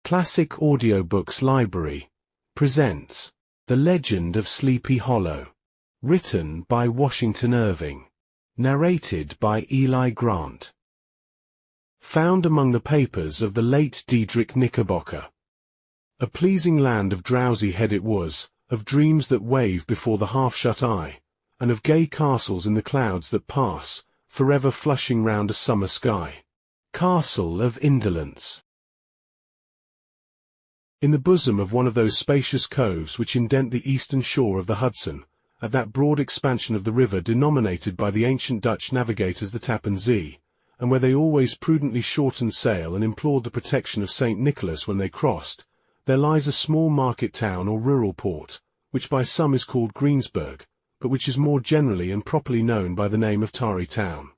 Classic Audiobooks Library presents The Legend of Sleepy Hollow, written by Washington Irving, narrated by Eli Grant. Found among the papers of the late Diedrich Knickerbocker. A pleasing land of drowsy head it was, of dreams that wave before the half-shut eye, and of gay castles in the clouds that pass, forever flushing round a summer sky. Castle of Indolence. In the bosom of one of those spacious coves which indent the eastern shore of the Hudson, at that broad expansion of the river denominated by the ancient Dutch navigators the Tappan Zee, and where they always prudently shortened sail and implored the protection of St. Nicholas when they crossed, there lies a small market town or rural port, which by some is called Greensburg, but which is more generally and properly known by the name of Tarry Town.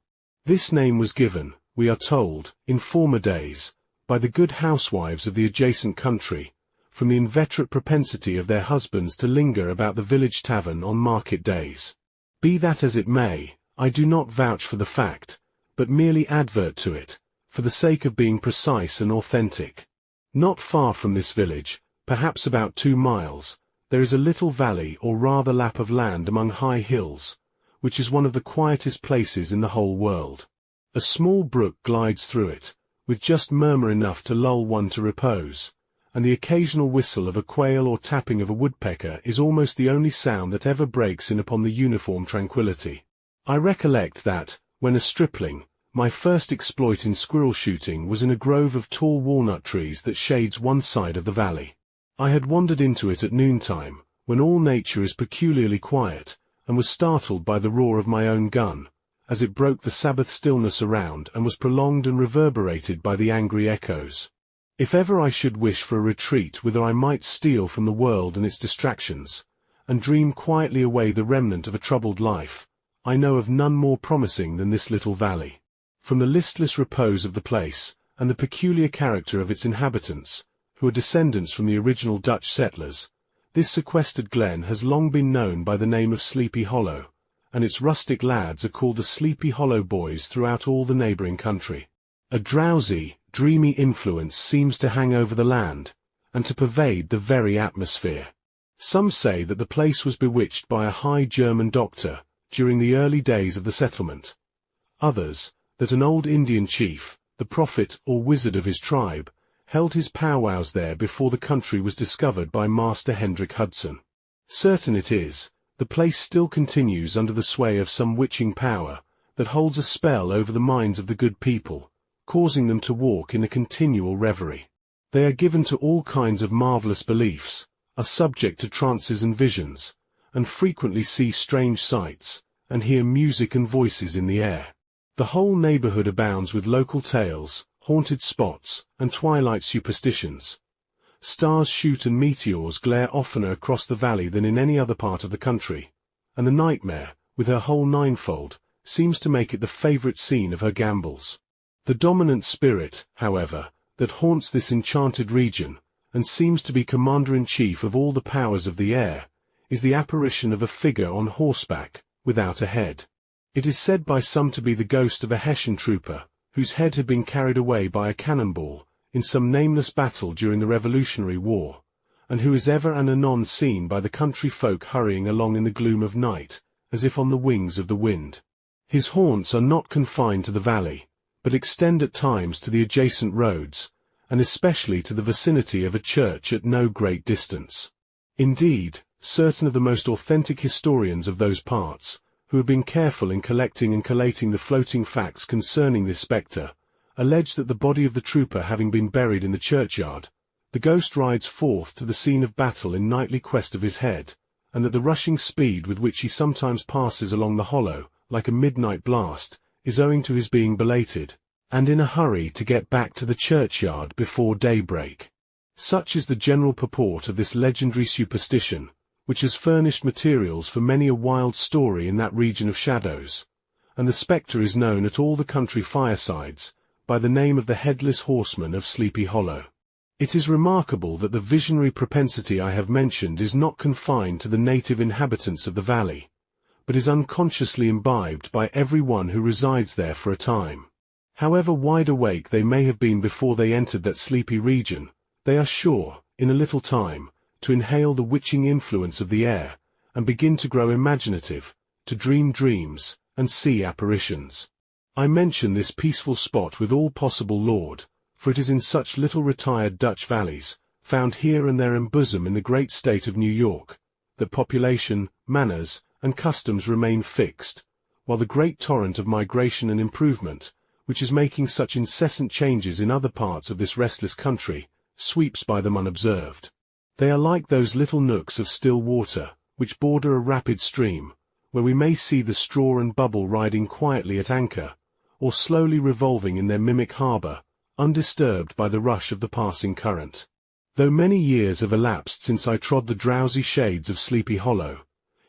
This name was given, we are told, in former days, by the good housewives of the adjacent country, from the inveterate propensity of their husbands to linger about the village tavern on market days. Be that as it may, I do not vouch for the fact, but merely advert to it, for the sake of being precise and authentic. Not far from this village, perhaps about 2 miles, there is a little valley or rather lap of land among high hills, which is one of the quietest places in the whole world. A small brook glides through it, with just murmur enough to lull one to repose, and the occasional whistle of a quail or tapping of a woodpecker is almost the only sound that ever breaks in upon the uniform tranquillity. I recollect that, when a stripling, my first exploit in squirrel shooting was in a grove of tall walnut trees that shades one side of the valley. I had wandered into it at noontime, when all nature is peculiarly quiet, and was startled by the roar of my own gun, as it broke the Sabbath stillness around and was prolonged and reverberated by the angry echoes. If ever I should wish for a retreat whither I might steal from the world and its distractions, and dream quietly away the remnant of a troubled life, I know of none more promising than this little valley. From the listless repose of the place, and the peculiar character of its inhabitants, who are descendants from the original Dutch settlers, this sequestered glen has long been known by the name of Sleepy Hollow, and its rustic lads are called the Sleepy Hollow Boys throughout all the neighbouring country. A drowsy, dreamy influence seems to hang over the land, and to pervade the very atmosphere. Some say that the place was bewitched by a high German doctor during the early days of the settlement. Others, that an old Indian chief, the prophet or wizard of his tribe, held his powwows there before the country was discovered by Master Hendrik Hudson. Certain it is, the place still continues under the sway of some witching power that holds a spell over the minds of the good people, causing them to walk in a continual reverie. They are given to all kinds of marvelous beliefs, are subject to trances and visions, and frequently see strange sights, and hear music and voices in the air. The whole neighborhood abounds with local tales, haunted spots, and twilight superstitions. Stars shoot and meteors glare oftener across the valley than in any other part of the country, and the nightmare, with her whole ninefold, seems to make it the favorite scene of her gambols. The dominant spirit, however, that haunts this enchanted region, and seems to be commander-in-chief of all the powers of the air, is the apparition of a figure on horseback, without a head. It is said by some to be the ghost of a Hessian trooper, whose head had been carried away by a cannonball in some nameless battle during the Revolutionary War, and who is ever and anon seen by the country folk hurrying along in the gloom of night, as if on the wings of the wind. His haunts are not confined to the valley, but extend at times to the adjacent roads, and especially to the vicinity of a church at no great distance. Indeed, certain of the most authentic historians of those parts, who have been careful in collecting and collating the floating facts concerning this spectre, allege that the body of the trooper having been buried in the churchyard, the ghost rides forth to the scene of battle in nightly quest of his head, and that the rushing speed with which he sometimes passes along the hollow, like a midnight blast, is owing to his being belated, and in a hurry to get back to the churchyard before daybreak. Such is the general purport of this legendary superstition, which has furnished materials for many a wild story in that region of shadows, and the spectre is known at all the country firesides by the name of the Headless Horseman of Sleepy Hollow. It is remarkable that the visionary propensity I have mentioned is not confined to the native inhabitants of the valley, but is unconsciously imbibed by every one who resides there for a time. However wide awake they may have been before they entered that sleepy region, They are sure, in a little time, to inhale the witching influence of the air, and begin to grow imaginative, to dream dreams, and see apparitions. I mention this peaceful spot with all possible laud, for it is in such little retired Dutch valleys, found here and there embosomed in the great state of New York, that population, manners, and customs remain fixed, while the great torrent of migration and improvement, which is making such incessant changes in other parts of this restless country, sweeps by them unobserved. They are like those little nooks of still water, which border a rapid stream, where we may see the straw and bubble riding quietly at anchor, or slowly revolving in their mimic harbour, undisturbed by the rush of the passing current. Though many years have elapsed since I trod the drowsy shades of Sleepy Hollow,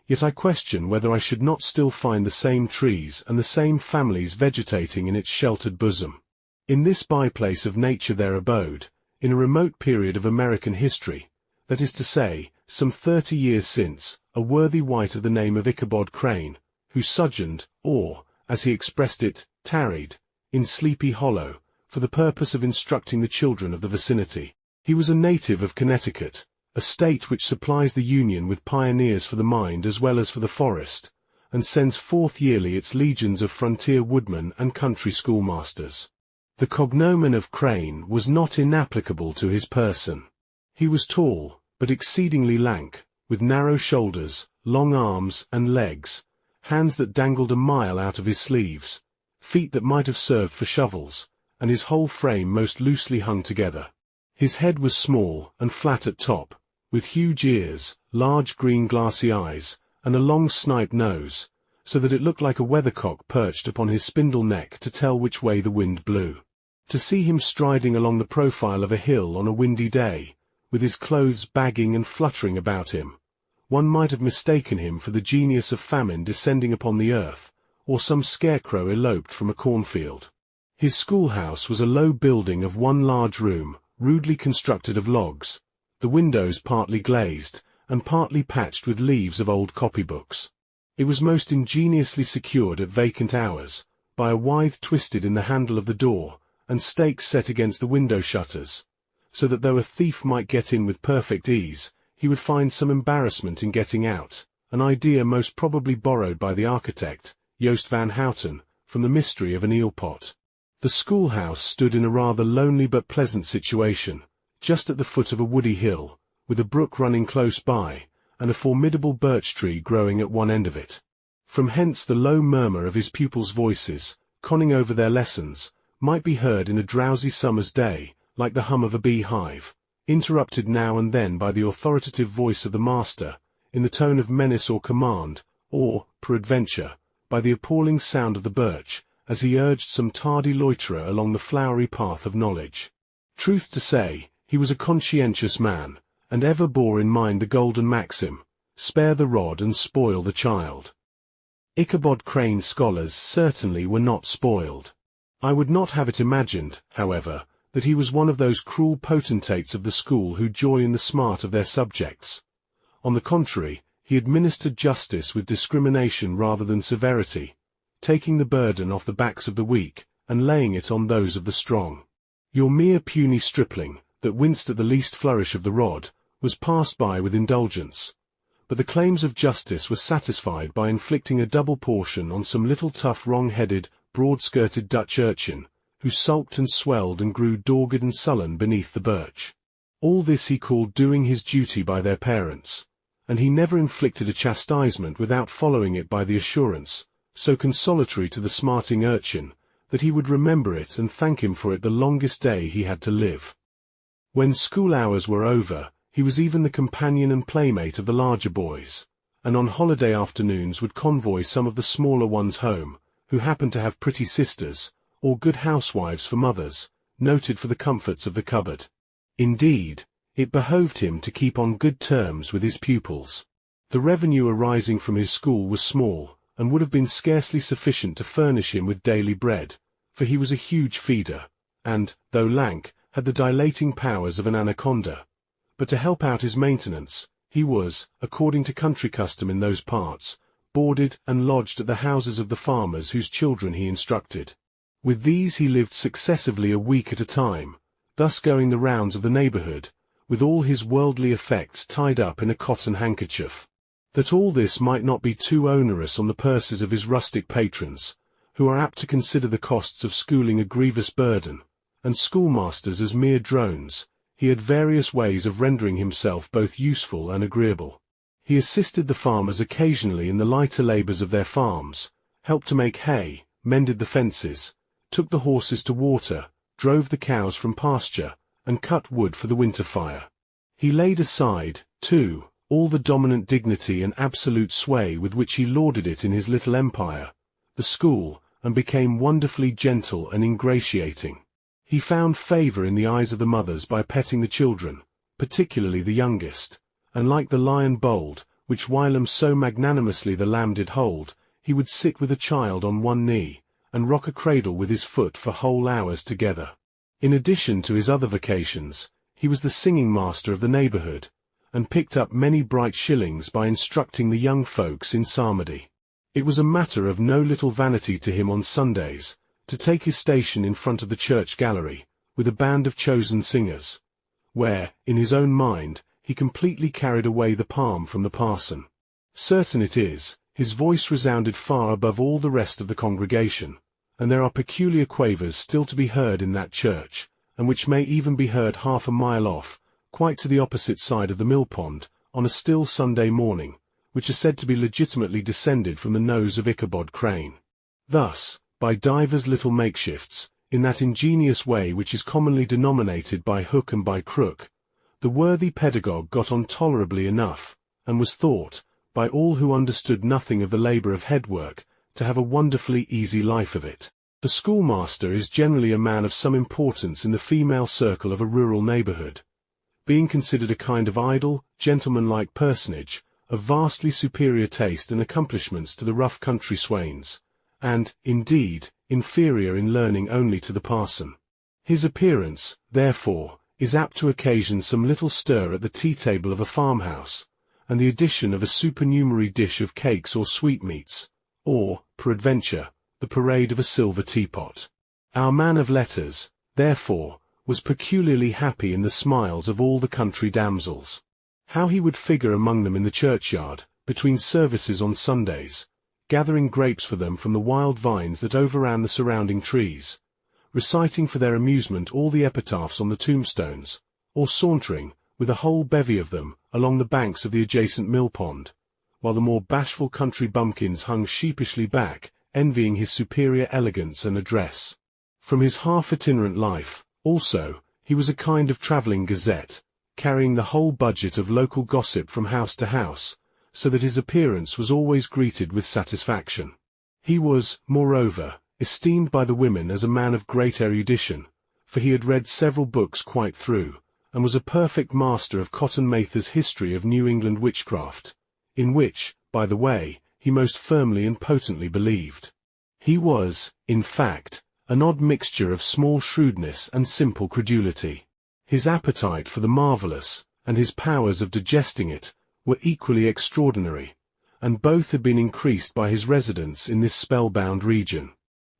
yet I question whether I should not still find the same trees and the same families vegetating in its sheltered bosom. In this by-place of nature there abode, in a remote period of American history, that is to say, some 30 years since, a worthy wight of the name of Ichabod Crane, who sojourned, or, as he expressed it, tarried, in Sleepy Hollow, for the purpose of instructing the children of the vicinity. He was a native of Connecticut, a state which supplies the Union with pioneers for the mind as well as for the forest, and sends forth yearly its legions of frontier woodmen and country schoolmasters. The cognomen of Crane was not inapplicable to his person. He was tall, but exceedingly lank, with narrow shoulders, long arms and legs, hands that dangled a mile out of his sleeves, feet that might have served for shovels, and his whole frame most loosely hung together. His head was small and flat at top, with huge ears, large green glassy eyes, and a long sniped nose, so that it looked like a weathercock perched upon his spindle neck to tell which way the wind blew. To see him striding along the profile of a hill on a windy day, with his clothes bagging and fluttering about him, one might have mistaken him for the genius of famine descending upon the earth, or some scarecrow eloped from a cornfield. His schoolhouse was a low building of one large room, rudely constructed of logs, the windows partly glazed, and partly patched with leaves of old copybooks. It was most ingeniously secured at vacant hours, by a withe twisted in the handle of the door, and stakes set against the window shutters, so that though a thief might get in with perfect ease, he would find some embarrassment in getting out, an idea most probably borrowed by the architect, Joost van Houten, from the mystery of an eel pot. The schoolhouse stood in a rather lonely but pleasant situation, just at the foot of a woody hill, with a brook running close by, and a formidable birch tree growing at one end of it. From hence the low murmur of his pupils' voices, conning over their lessons, might be heard in a drowsy summer's day, like the hum of a bee-hive, interrupted now and then by the authoritative voice of the master, in the tone of menace or command, or, peradventure, by the appalling sound of the birch, as he urged some tardy loiterer along the flowery path of knowledge. Truth to say, he was a conscientious man, and ever bore in mind the golden maxim, spare the rod and spoil the child. Ichabod Crane's scholars certainly were not spoiled. I would not have it imagined, however, that he was one of those cruel potentates of the school who joy in the smart of their subjects. On the contrary, he administered justice with discrimination rather than severity, taking the burden off the backs of the weak, and laying it on those of the strong. Your mere puny stripling, that winced at the least flourish of the rod, was passed by with indulgence, but the claims of justice were satisfied by inflicting a double portion on some little tough wrong-headed, broad-skirted Dutch urchin, who sulked and swelled and grew dogged and sullen beneath the birch. All this he called doing his duty by their parents, and he never inflicted a chastisement without following it by the assurance, so consolatory to the smarting urchin, that he would remember it and thank him for it the longest day he had to live. When school hours were over, he was even the companion and playmate of the larger boys, and on holiday afternoons would convoy some of the smaller ones home, who happened to have pretty sisters, or good housewives for mothers, noted for the comforts of the cupboard. Indeed, it behoved him to keep on good terms with his pupils. The revenue arising from his school was small, and would have been scarcely sufficient to furnish him with daily bread, for he was a huge feeder, and, though lank, had the dilating powers of an anaconda. But to help out his maintenance, he was, according to country custom in those parts, boarded and lodged at the houses of the farmers whose children he instructed. With these he lived successively a week at a time, thus going the rounds of the neighborhood, with all his worldly effects tied up in a cotton handkerchief. That all this might not be too onerous on the purses of his rustic patrons, who are apt to consider the costs of schooling a grievous burden, and schoolmasters as mere drones, he had various ways of rendering himself both useful and agreeable. He assisted the farmers occasionally in the lighter labors of their farms, helped to make hay, mended the fences, took the horses to water, drove the cows from pasture, and cut wood for the winter fire. He laid aside, too, all the dominant dignity and absolute sway with which he lauded it in his little empire, the school, and became wonderfully gentle and ingratiating. He found favor in the eyes of the mothers by petting the children, particularly the youngest, and like the lion bold, which whilom so magnanimously the lamb did hold, he would sit with a child on one knee, and rock a cradle with his foot for whole hours together. In addition to his other vocations, he was the singing master of the neighborhood, and picked up many bright shillings by instructing the young folks in psalmody. It was a matter of no little vanity to him on Sundays, to take his station in front of the church gallery, with a band of chosen singers, where, in his own mind, he completely carried away the palm from the parson. Certain it is, his voice resounded far above all the rest of the congregation, and there are peculiar quavers still to be heard in that church, and which may even be heard half a mile off, quite to the opposite side of the mill-pond, on a still Sunday morning, which are said to be legitimately descended from the nose of Ichabod Crane. Thus, by divers little makeshifts, in that ingenious way which is commonly denominated by hook and by crook, the worthy pedagogue got on tolerably enough, and was thought, by all who understood nothing of the labor of head-work, to have a wonderfully easy life of it. The schoolmaster is generally a man of some importance in the female circle of a rural neighborhood, being considered a kind of idle, gentlemanlike personage, of vastly superior taste and accomplishments to the rough country swains, and, indeed, inferior in learning only to the parson. His appearance, therefore, is apt to occasion some little stir at the tea-table of a farmhouse, and the addition of a supernumerary dish of cakes or sweetmeats, or, peradventure, the parade of a silver teapot. Our man of letters, therefore, was peculiarly happy in the smiles of all the country damsels. How he would figure among them in the churchyard, between services on Sundays, gathering grapes for them from the wild vines that overran the surrounding trees, reciting for their amusement all the epitaphs on the tombstones, or sauntering, with a whole bevy of them, along the banks of the adjacent mill-pond, while the more bashful country bumpkins hung sheepishly back, envying his superior elegance and address. From his half-itinerant life, also, he was a kind of travelling gazette, carrying the whole budget of local gossip from house to house, so that his appearance was always greeted with satisfaction. He was, moreover, esteemed by the women as a man of great erudition, for he had read several books quite through, and was a perfect master of Cotton Mather's History of New England Witchcraft, in which, by the way, he most firmly and potently believed. He was, in fact, an odd mixture of small shrewdness and simple credulity. His appetite for the marvellous, and his powers of digesting it, were equally extraordinary, and both had been increased by his residence in this spellbound region.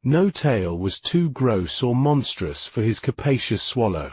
No tale was too gross or monstrous for his capacious swallow.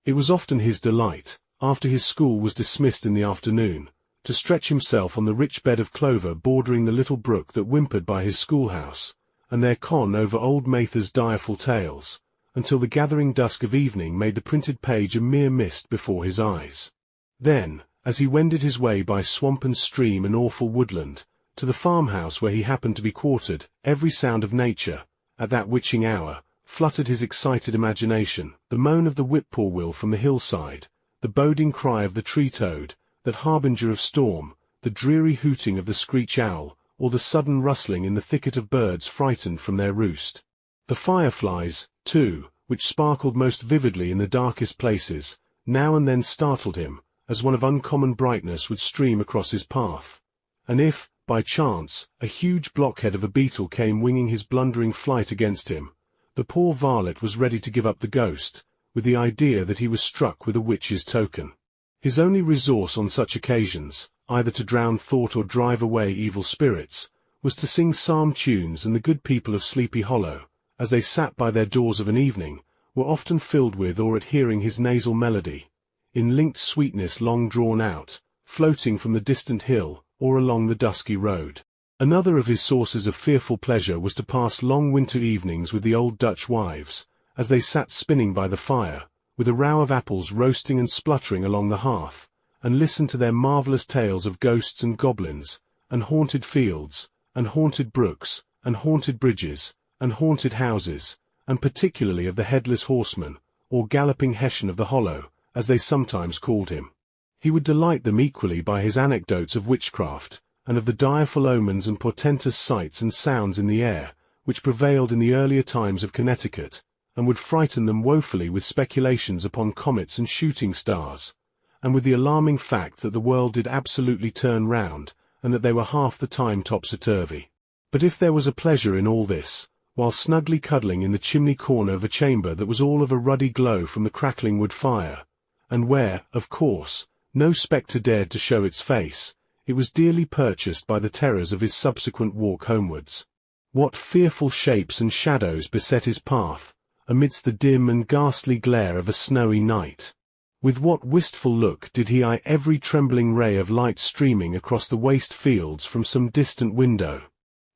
It was often his delight, after his school was dismissed in the afternoon, to stretch himself on the rich bed of clover bordering the little brook that whimpered by his schoolhouse, and there con over old Mather's direful tales, until the gathering dusk of evening made the printed page a mere mist before his eyes. Then, as he wended his way by swamp and stream and awful woodland, to the farmhouse where he happened to be quartered, every sound of nature, at that witching hour, fluttered his excited imagination, the moan of the whip-poor-will from the hillside, the boding cry of the tree-toad, that harbinger of storm, the dreary hooting of the screech-owl, or the sudden rustling in the thicket of birds frightened from their roost. The fireflies, too, which sparkled most vividly in the darkest places, now and then startled him, as one of uncommon brightness would stream across his path, and if, by chance, a huge blockhead of a beetle came winging his blundering flight against him, the poor varlet was ready to give up the ghost, with the idea that he was struck with a witch's token. His only resource on such occasions, either to drown thought or drive away evil spirits, was to sing psalm tunes, and the good people of Sleepy Hollow, as they sat by their doors of an evening, were often filled with or at hearing his nasal melody, in linked sweetness long drawn out, floating from the distant hill or along the dusky road. Another of his sources of fearful pleasure was to pass long winter evenings with the old Dutch wives, as they sat spinning by the fire, with a row of apples roasting and spluttering along the hearth, and listened to their marvellous tales of ghosts and goblins, and haunted fields, and haunted brooks, and haunted bridges, and haunted houses, and particularly of the Headless Horseman, or Galloping Hessian of the Hollow, as they sometimes called him. He would delight them equally by his anecdotes of witchcraft, and of the direful omens and portentous sights and sounds in the air, which prevailed in the earlier times of Connecticut, and would frighten them woefully with speculations upon comets and shooting stars, and with the alarming fact that the world did absolutely turn round, and that they were half the time topsy-turvy. But if there was a pleasure in all this, while snugly cuddling in the chimney corner of a chamber that was all of a ruddy glow from the crackling wood fire, and where, of course, no spectre dared to show its face, it was dearly purchased by the terrors of his subsequent walk homewards. What fearful shapes and shadows beset his path, amidst the dim and ghastly glare of a snowy night! With what wistful look did he eye every trembling ray of light streaming across the waste fields from some distant window!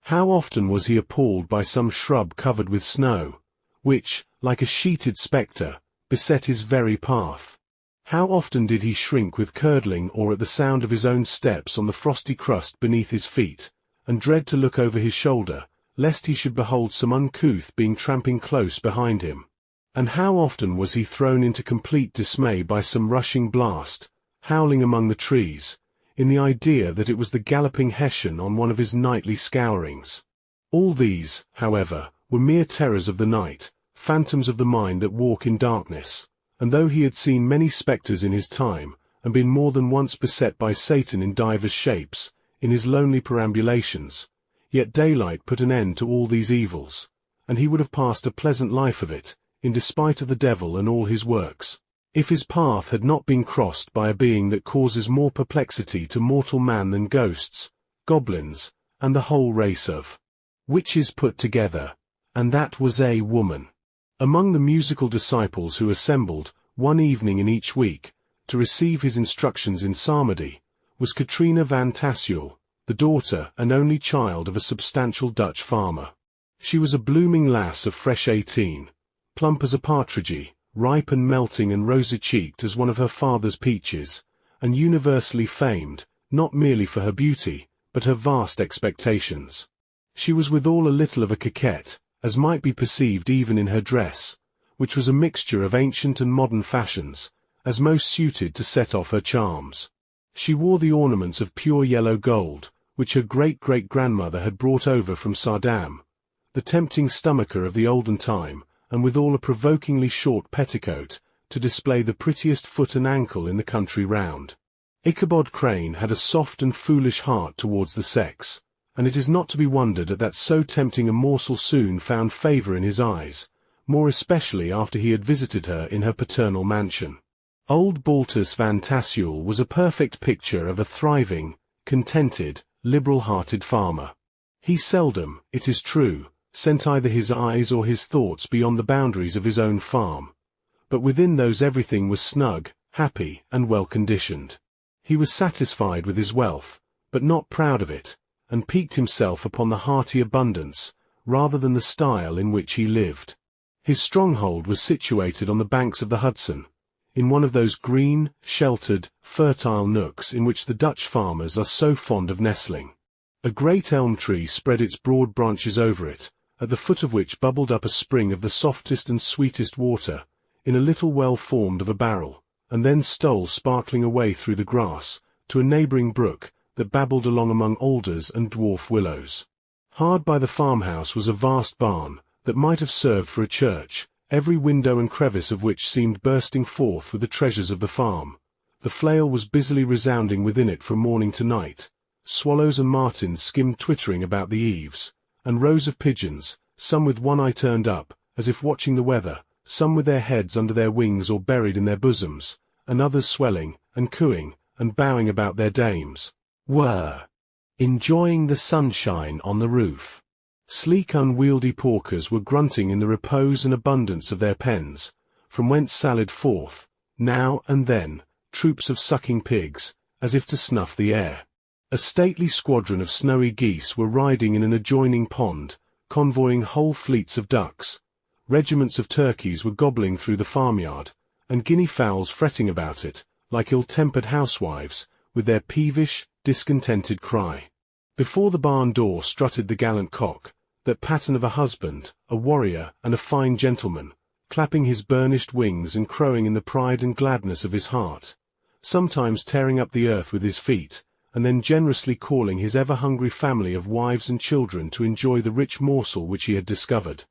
How often was he appalled by some shrub covered with snow, which, like a sheeted spectre, beset his very path! How often did he shrink with curdling awe at the sound of his own steps on the frosty crust beneath his feet, and dread to look over his shoulder, lest he should behold some uncouth being tramping close behind him! And how often was he thrown into complete dismay by some rushing blast, howling among the trees, in the idea that it was the Galloping Hessian on one of his nightly scourings! All these, however, were mere terrors of the night, phantoms of the mind that walk in darkness, and though he had seen many spectres in his time, and been more than once beset by Satan in divers shapes, in his lonely perambulations, yet daylight put an end to all these evils, and he would have passed a pleasant life of it, in despite of the devil and all his works, if his path had not been crossed by a being that causes more perplexity to mortal man than ghosts, goblins, and the whole race of witches put together, and that was a woman. Among the musical disciples who assembled, one evening in each week, to receive his instructions in psalmody, was Katrina van Tassel, the daughter and only child of a substantial Dutch farmer. She was a blooming lass of fresh 18, plump as a partridge, ripe and melting and rosy-cheeked as one of her father's peaches, and universally famed, not merely for her beauty, but her vast expectations. She was withal a little of a coquette, as might be perceived even in her dress, which was a mixture of ancient and modern fashions, as most suited to set off her charms. She wore the ornaments of pure yellow gold, which her great-great-grandmother had brought over from Sardam, the tempting stomacher of the olden time, and withal a provokingly short petticoat, to display the prettiest foot and ankle in the country round. Ichabod Crane had a soft and foolish heart towards the sex, and it is not to be wondered at that so tempting a morsel soon found favour in his eyes, more especially after he had visited her in her paternal mansion. Old Baltus van Tassel was a perfect picture of a thriving, contented, liberal-hearted farmer. He seldom, it is true, sent either his eyes or his thoughts beyond the boundaries of his own farm, but within those everything was snug, happy, and well-conditioned. He was satisfied with his wealth, but not proud of it, and piqued himself upon the hearty abundance, rather than the style in which he lived. His stronghold was situated on the banks of the Hudson, in one of those green, sheltered, fertile nooks in which the Dutch farmers are so fond of nestling. A great elm tree spread its broad branches over it, at the foot of which bubbled up a spring of the softest and sweetest water, in a little well formed of a barrel, and then stole sparkling away through the grass, to a neighbouring brook, that babbled along among alders and dwarf willows. Hard by the farmhouse was a vast barn, that might have served for a church, every window and crevice of which seemed bursting forth with the treasures of the farm. The flail was busily resounding within it from morning to night. Swallows and martins skimmed twittering about the eaves, and rows of pigeons, some with one eye turned up, as if watching the weather, some with their heads under their wings or buried in their bosoms, and others swelling, and cooing, and bowing about their dames, were enjoying the sunshine on the roof. Sleek unwieldy porkers were grunting in the repose and abundance of their pens, from whence sallied forth, now and then, troops of sucking pigs, as if to snuff the air. A stately squadron of snowy geese were riding in an adjoining pond, convoying whole fleets of ducks. Regiments of turkeys were gobbling through the farmyard, and guinea fowls fretting about it, like ill-tempered housewives, with their peevish, discontented cry. Before the barn door strutted the gallant cock, that pattern of a husband, a warrior, and a fine gentleman, clapping his burnished wings and crowing in the pride and gladness of his heart, sometimes tearing up the earth with his feet, and then generously calling his ever-hungry family of wives and children to enjoy the rich morsel which he had discovered.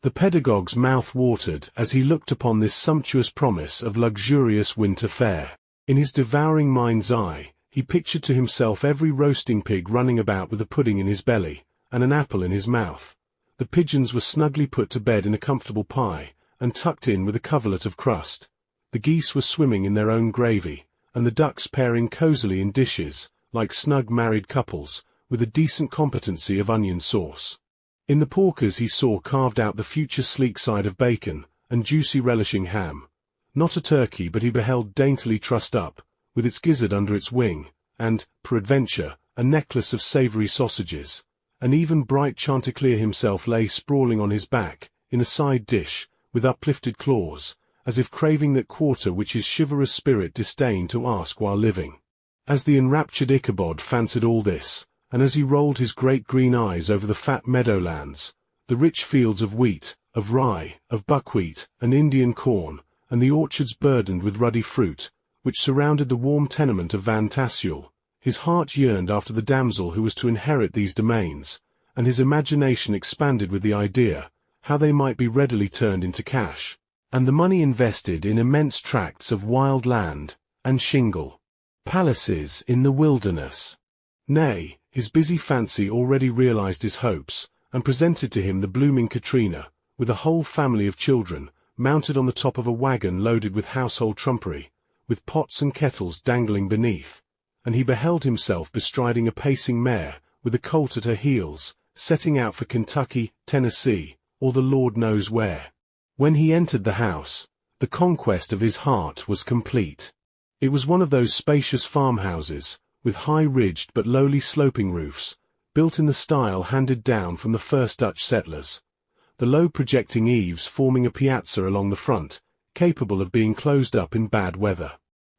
The pedagogue's mouth watered as he looked upon this sumptuous promise of luxurious winter fare. In his devouring mind's eye, he pictured to himself every roasting pig running about with a pudding in his belly, and an apple in his mouth. The pigeons were snugly put to bed in a comfortable pie, and tucked in with a coverlet of crust. The geese were swimming in their own gravy, and the ducks pairing cosily in dishes, like snug married couples, with a decent competency of onion sauce. In the porkers he saw carved out the future sleek side of bacon, and juicy relishing ham. Not a turkey but he beheld daintily trussed up, with its gizzard under its wing, and, peradventure, a necklace of savoury sausages. And even bright Chanticleer himself lay sprawling on his back, in a side dish, with uplifted claws, as if craving that quarter which his chivalrous spirit disdained to ask while living. As the enraptured Ichabod fancied all this, and as he rolled his great green eyes over the fat meadowlands, the rich fields of wheat, of rye, of buckwheat, and Indian corn, and the orchards burdened with ruddy fruit, which surrounded the warm tenement of Van Tassel, his heart yearned after the damsel who was to inherit these domains, and his imagination expanded with the idea, how they might be readily turned into cash, and the money invested in immense tracts of wild land, and shingle palaces in the wilderness. Nay, his busy fancy already realized his hopes, and presented to him the blooming Katrina, with a whole family of children, mounted on the top of a wagon loaded with household trumpery, with pots and kettles dangling beneath, and he beheld himself bestriding a pacing mare, with a colt at her heels, setting out for Kentucky, Tennessee, or the Lord knows where. When he entered the house, the conquest of his heart was complete. It was one of those spacious farmhouses, with high-ridged but lowly sloping roofs, built in the style handed down from the first Dutch settlers, the low projecting eaves forming a piazza along the front, capable of being closed up in bad weather.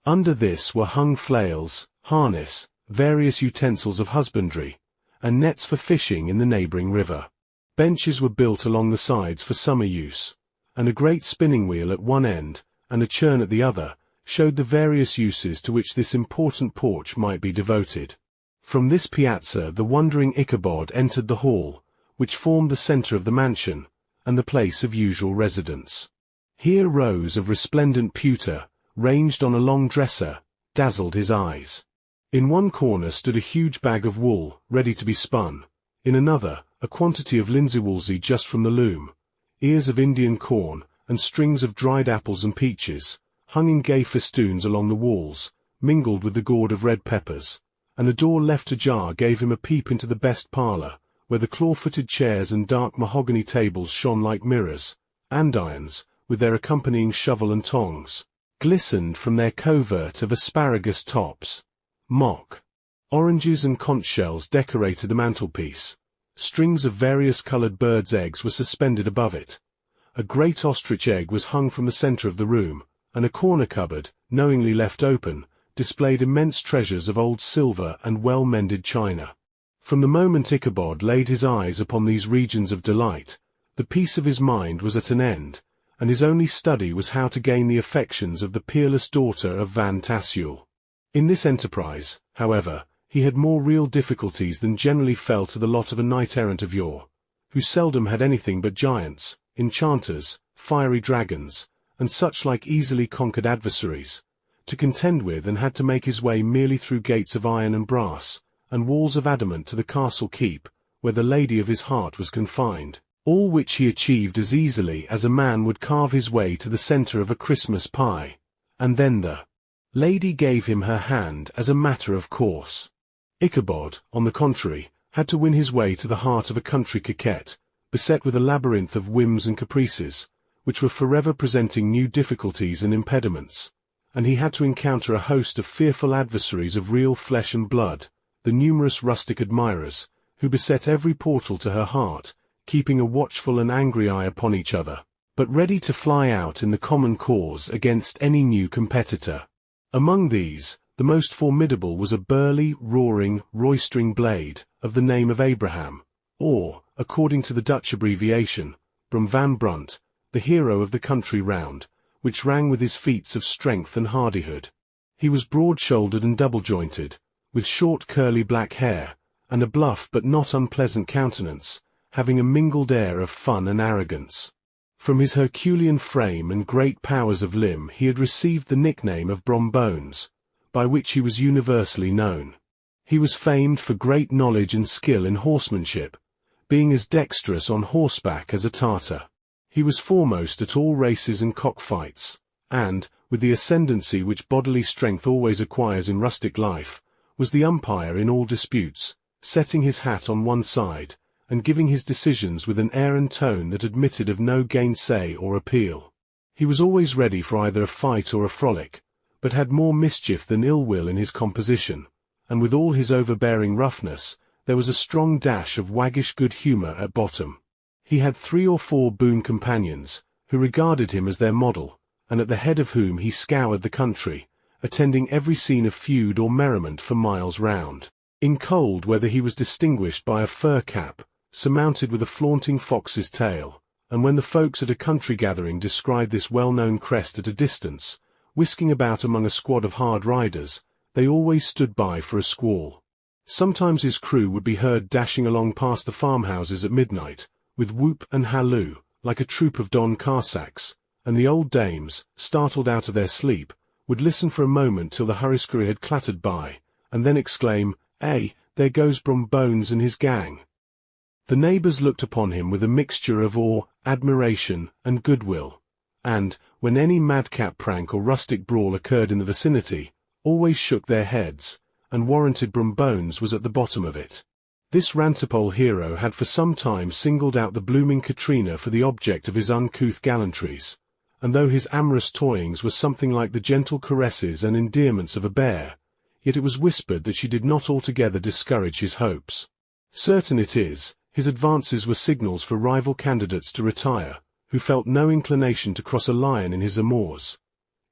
Under this were hung flails, harness, various utensils of husbandry, and nets for fishing in the neighbouring river. Benches were built along the sides for summer use, and a great spinning wheel at one end, and a churn at the other, showed the various uses to which this important porch might be devoted. From this piazza the wondering Ichabod entered the hall, which formed the centre of the mansion, and the place of usual residence. Here rows of resplendent pewter, ranged on a long dresser, dazzled his eyes. In one corner stood a huge bag of wool, ready to be spun. In another, a quantity of linsey-woolsey just from the loom, ears of Indian corn, and strings of dried apples and peaches, hung in gay festoons along the walls, mingled with the gourd of red peppers, and a door left ajar gave him a peep into the best parlour, where the claw-footed chairs and dark mahogany tables shone like mirrors. Andirons, with their accompanying shovel and tongs, glistened from their covert of asparagus tops. Mock oranges and conch shells decorated the mantelpiece. Strings of various coloured birds' eggs were suspended above it. A great ostrich egg was hung from the centre of the room, and a corner cupboard, knowingly left open, displayed immense treasures of old silver and well-mended china. From the moment Ichabod laid his eyes upon these regions of delight, the peace of his mind was at an end, and his only study was how to gain the affections of the peerless daughter of Van Tassel. In this enterprise, however, he had more real difficulties than generally fell to the lot of a knight-errant of yore, who seldom had anything but giants, enchanters, fiery dragons, and such like easily conquered adversaries, to contend with, and had to make his way merely through gates of iron and brass, and walls of adamant to the castle keep, where the lady of his heart was confined, all which he achieved as easily as a man would carve his way to the centre of a Christmas pie, and then the lady gave him her hand as a matter of course. Ichabod, on the contrary, had to win his way to the heart of a country coquette, beset with a labyrinth of whims and caprices, which were forever presenting new difficulties and impediments, and he had to encounter a host of fearful adversaries of real flesh and blood, the numerous rustic admirers, who beset every portal to her heart, keeping a watchful and angry eye upon each other, but ready to fly out in the common cause against any new competitor. Among these, the most formidable was a burly, roaring, roistering blade, of the name of Abraham, or, according to the Dutch abbreviation, Brum van Brunt, the hero of the country round, which rang with his feats of strength and hardihood. He was broad-shouldered and double-jointed, with short curly black hair, and a bluff but not unpleasant countenance, having a mingled air of fun and arrogance. From his Herculean frame and great powers of limb he had received the nickname of Brombones, by which he was universally known. He was famed for great knowledge and skill in horsemanship, being as dexterous on horseback as a Tartar. He was foremost at all races and cockfights, and, with the ascendancy which bodily strength always acquires in rustic life, was the umpire in all disputes, setting his hat on one side, and giving his decisions with an air and tone that admitted of no gainsay or appeal. He was always ready for either a fight or a frolic, but had more mischief than ill will in his composition, and with all his overbearing roughness, there was a strong dash of waggish good humour at bottom. He had 3 or 4 boon companions, who regarded him as their model, and at the head of whom he scoured the country, attending every scene of feud or merriment for miles round. In cold weather he was distinguished by a fur cap, surmounted with a flaunting fox's tail, and when the folks at a country gathering descried this well-known crest at a distance, whisking about among a squad of hard riders, they always stood by for a squall. Sometimes his crew would be heard dashing along past the farmhouses at midnight, with whoop and halloo, like a troop of Don Carsacks, and the old dames, startled out of their sleep, would listen for a moment till the hurricane had clattered by, and then exclaim, "Eh, there goes Brombones and his gang." The neighbours looked upon him with a mixture of awe, admiration, and goodwill, and, when any madcap prank or rustic brawl occurred in the vicinity, always shook their heads, and warranted Brombones was at the bottom of it. This rantipole hero had for some time singled out the blooming Katrina for the object of his uncouth gallantries, and though his amorous toyings were something like the gentle caresses and endearments of a bear, yet it was whispered that she did not altogether discourage his hopes. Certain it is, his advances were signals for rival candidates to retire, who felt no inclination to cross a lion in his amours,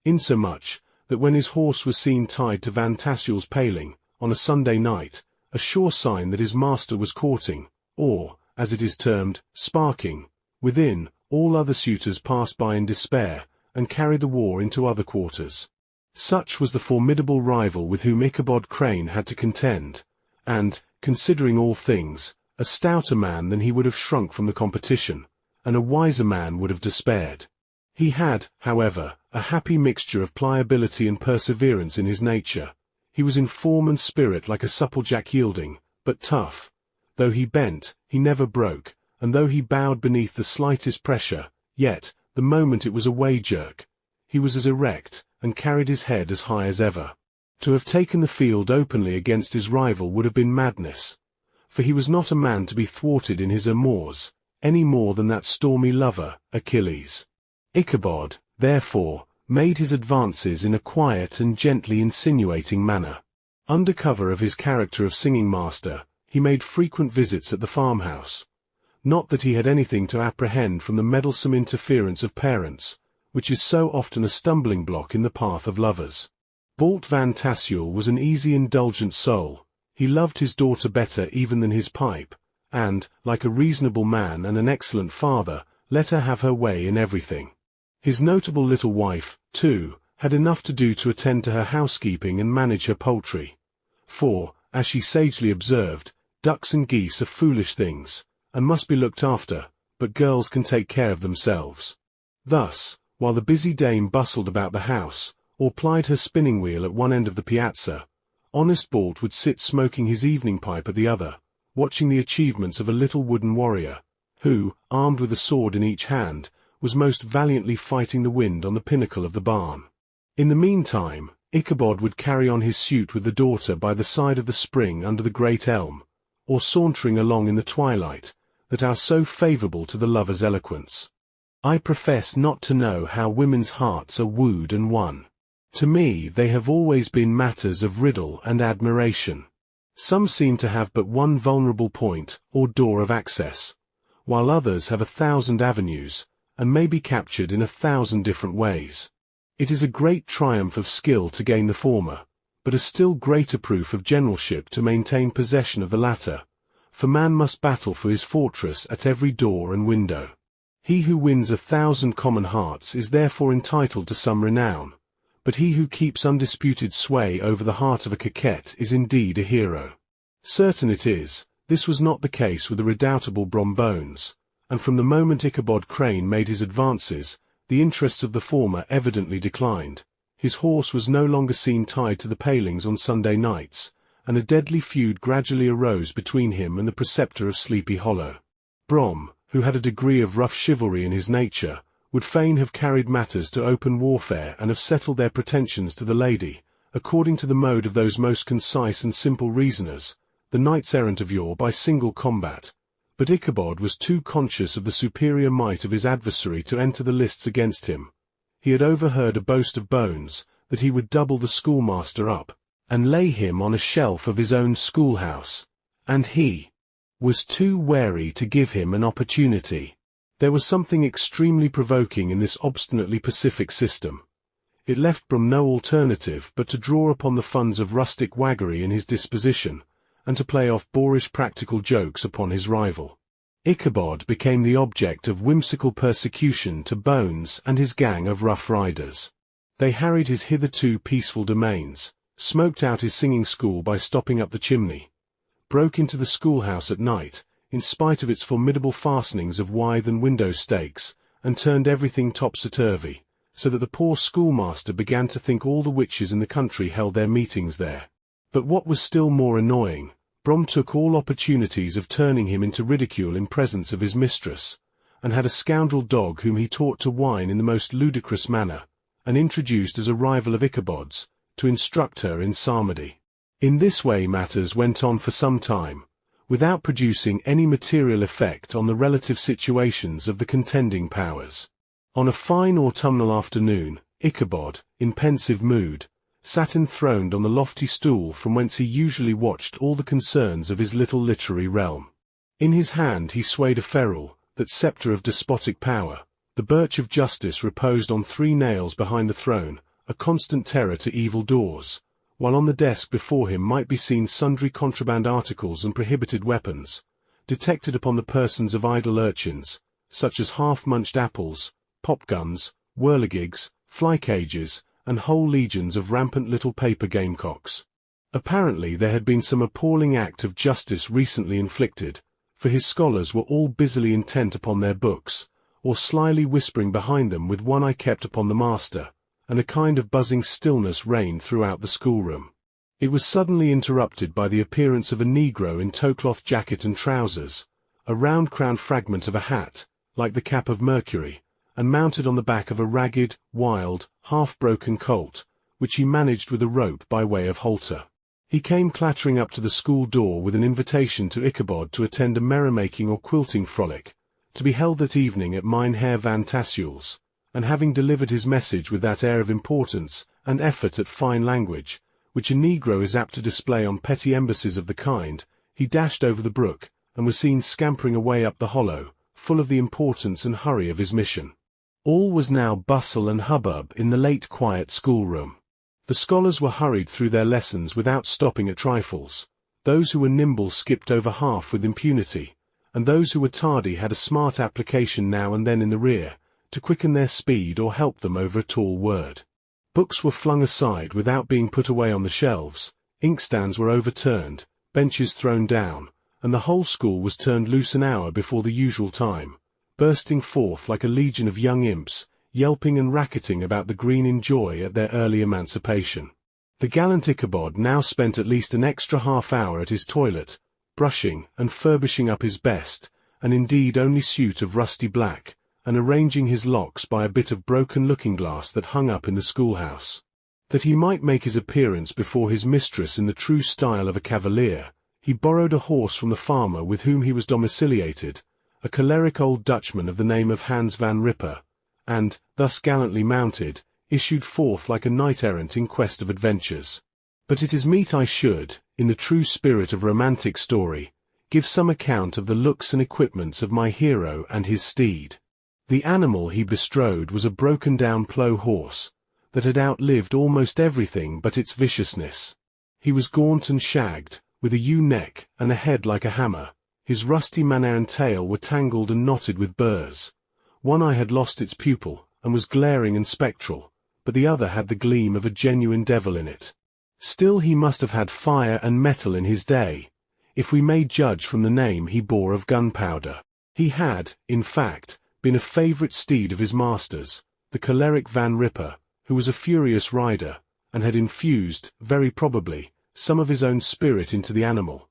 insomuch that when his horse was seen tied to Van Tassel's paling, on a Sunday night, a sure sign that his master was courting, or, as it is termed, sparking, within, all other suitors passed by in despair, and carried the war into other quarters. Such was the formidable rival with whom Ichabod Crane had to contend, and, considering all things, a stouter man than he would have shrunk from the competition, and a wiser man would have despaired. He had, however, a happy mixture of pliability and perseverance in his nature. He was in form and spirit like a supplejack yielding, but tough. Though he bent, he never broke, and though he bowed beneath the slightest pressure, yet, the moment it was a way jerk, he was as erect, and carried his head as high as ever. To have taken the field openly against his rival would have been madness, for he was not a man to be thwarted in his amours, any more than that stormy lover, Achilles. Ichabod, therefore, made his advances in a quiet and gently insinuating manner. Under cover of his character of singing master, he made frequent visits at the farmhouse. Not that he had anything to apprehend from the meddlesome interference of parents, which is so often a stumbling block in the path of lovers. Balt Van Tassel was an easy, indulgent soul. He loved his daughter better even than his pipe, and, like a reasonable man and an excellent father, let her have her way in everything. His notable little wife, too, had enough to do to attend to her housekeeping and manage her poultry. For, as she sagely observed, ducks and geese are foolish things, and must be looked after, but girls can take care of themselves. Thus, while the busy dame bustled about the house, or plied her spinning wheel at one end of the piazza, honest Balt would sit smoking his evening pipe at the other, watching the achievements of a little wooden warrior, who, armed with a sword in each hand, was most valiantly fighting the wind on the pinnacle of the barn. In the meantime, Ichabod would carry on his suit with the daughter by the side of the spring under the great elm, or sauntering along in the twilight, that are so favourable to the lover's eloquence. I profess not to know how women's hearts are wooed and won. To me they have always been matters of riddle and admiration. Some seem to have but one vulnerable point, or door of access, while others have 1,000 avenues, and may be captured in 1,000 different ways. It is a great triumph of skill to gain the former, but a still greater proof of generalship to maintain possession of the latter, for man must battle for his fortress at every door and window. He who wins 1,000 common hearts is therefore entitled to some renown, but he who keeps undisputed sway over the heart of a coquette is indeed a hero. Certain it is, this was not the case with the redoubtable Brombones, and from the moment Ichabod Crane made his advances, the interests of the former evidently declined. His horse was no longer seen tied to the palings on Sunday nights, and a deadly feud gradually arose between him and the preceptor of Sleepy Hollow. Brom, who had a degree of rough chivalry in his nature, would fain have carried matters to open warfare and have settled their pretensions to the lady, according to the mode of those most concise and simple reasoners, the knights-errant of yore, by single combat. But Ichabod was too conscious of the superior might of his adversary to enter the lists against him. He had overheard a boast of Bones, that he would double the schoolmaster up, and lay him on a shelf of his own schoolhouse, and he was too wary to give him an opportunity. There was something extremely provoking in this obstinately pacific system. It left Brom no alternative but to draw upon the funds of rustic waggery in his disposition, and to play off boorish practical jokes upon his rival. Ichabod became the object of whimsical persecution to Bones and his gang of rough riders. They harried his hitherto peaceful domains, smoked out his singing school by stopping up the chimney, broke into the schoolhouse at night, in spite of its formidable fastenings of withe and window stakes, and turned everything topsy-turvy, so that the poor schoolmaster began to think all the witches in the country held their meetings there. But what was still more annoying, Brom took all opportunities of turning him into ridicule in presence of his mistress, and had a scoundrel dog whom he taught to whine in the most ludicrous manner, and introduced as a rival of Ichabod's, to instruct her in psalmody. In this way matters went on for some time, without producing any material effect on the relative situations of the contending powers. On a fine autumnal afternoon, Ichabod, in pensive mood, sat enthroned on the lofty stool from whence he usually watched all the concerns of his little literary realm. In his hand he swayed a ferule, that sceptre of despotic power. The birch of justice reposed on 3 nails behind the throne, a constant terror to evil doers, while on the desk before him might be seen sundry contraband articles and prohibited weapons, detected upon the persons of idle urchins, such as half-munched apples, pop-guns, whirligigs, fly-cages, and whole legions of rampant little paper gamecocks. Apparently there had been some appalling act of justice recently inflicted, for his scholars were all busily intent upon their books, or slyly whispering behind them with one eye kept upon the master, and a kind of buzzing stillness reigned throughout the schoolroom. It was suddenly interrupted by the appearance of a negro in tow-cloth jacket and trousers, a round-crowned fragment of a hat, like the cap of Mercury, and mounted on the back of a ragged, wild, half-broken colt, which he managed with a rope by way of halter. He came clattering up to the school door with an invitation to Ichabod to attend a merrymaking or quilting frolic, to be held that evening at Mynheer Van Tassel's, and having delivered his message with that air of importance and effort at fine language, which a negro is apt to display on petty embassies of the kind, he dashed over the brook, and was seen scampering away up the hollow, full of the importance and hurry of his mission. All was now bustle and hubbub in the late quiet schoolroom. The scholars were hurried through their lessons without stopping at trifles. Those who were nimble skipped over half with impunity, and those who were tardy had a smart application now and then in the rear, to quicken their speed or help them over a tall word. Books were flung aside without being put away on the shelves, inkstands were overturned, benches thrown down, and the whole school was turned loose an hour before the usual time, bursting forth like a legion of young imps, yelping and racketing about the green in joy at their early emancipation. The gallant Ichabod now spent at least an extra half-hour at his toilet, brushing and furbishing up his best, and indeed only suit of rusty black, and arranging his locks by a bit of broken looking-glass that hung up in the schoolhouse. That he might make his appearance before his mistress in the true style of a cavalier, He borrowed a horse from the farmer with whom he was domiciliated, a choleric old Dutchman of the name of Hans van Ripper, and, thus gallantly mounted, issued forth like a knight-errant in quest of adventures. But it is meet I should, in the true spirit of romantic story, give some account of the looks and equipments of my hero and his steed. The animal he bestrode was a broken-down plough horse, that had outlived almost everything but its viciousness. He was gaunt and shagged, with a ewe neck and a head like a hammer. His rusty mane and tail were tangled and knotted with burrs. One eye had lost its pupil, and was glaring and spectral, but the other had the gleam of a genuine devil in it. Still he must have had fire and metal in his day, if we may judge from the name he bore of gunpowder. He had, in fact, been a favourite steed of his master's, the choleric Van Ripper, who was a furious rider, and had infused, very probably, some of his own spirit into the animal.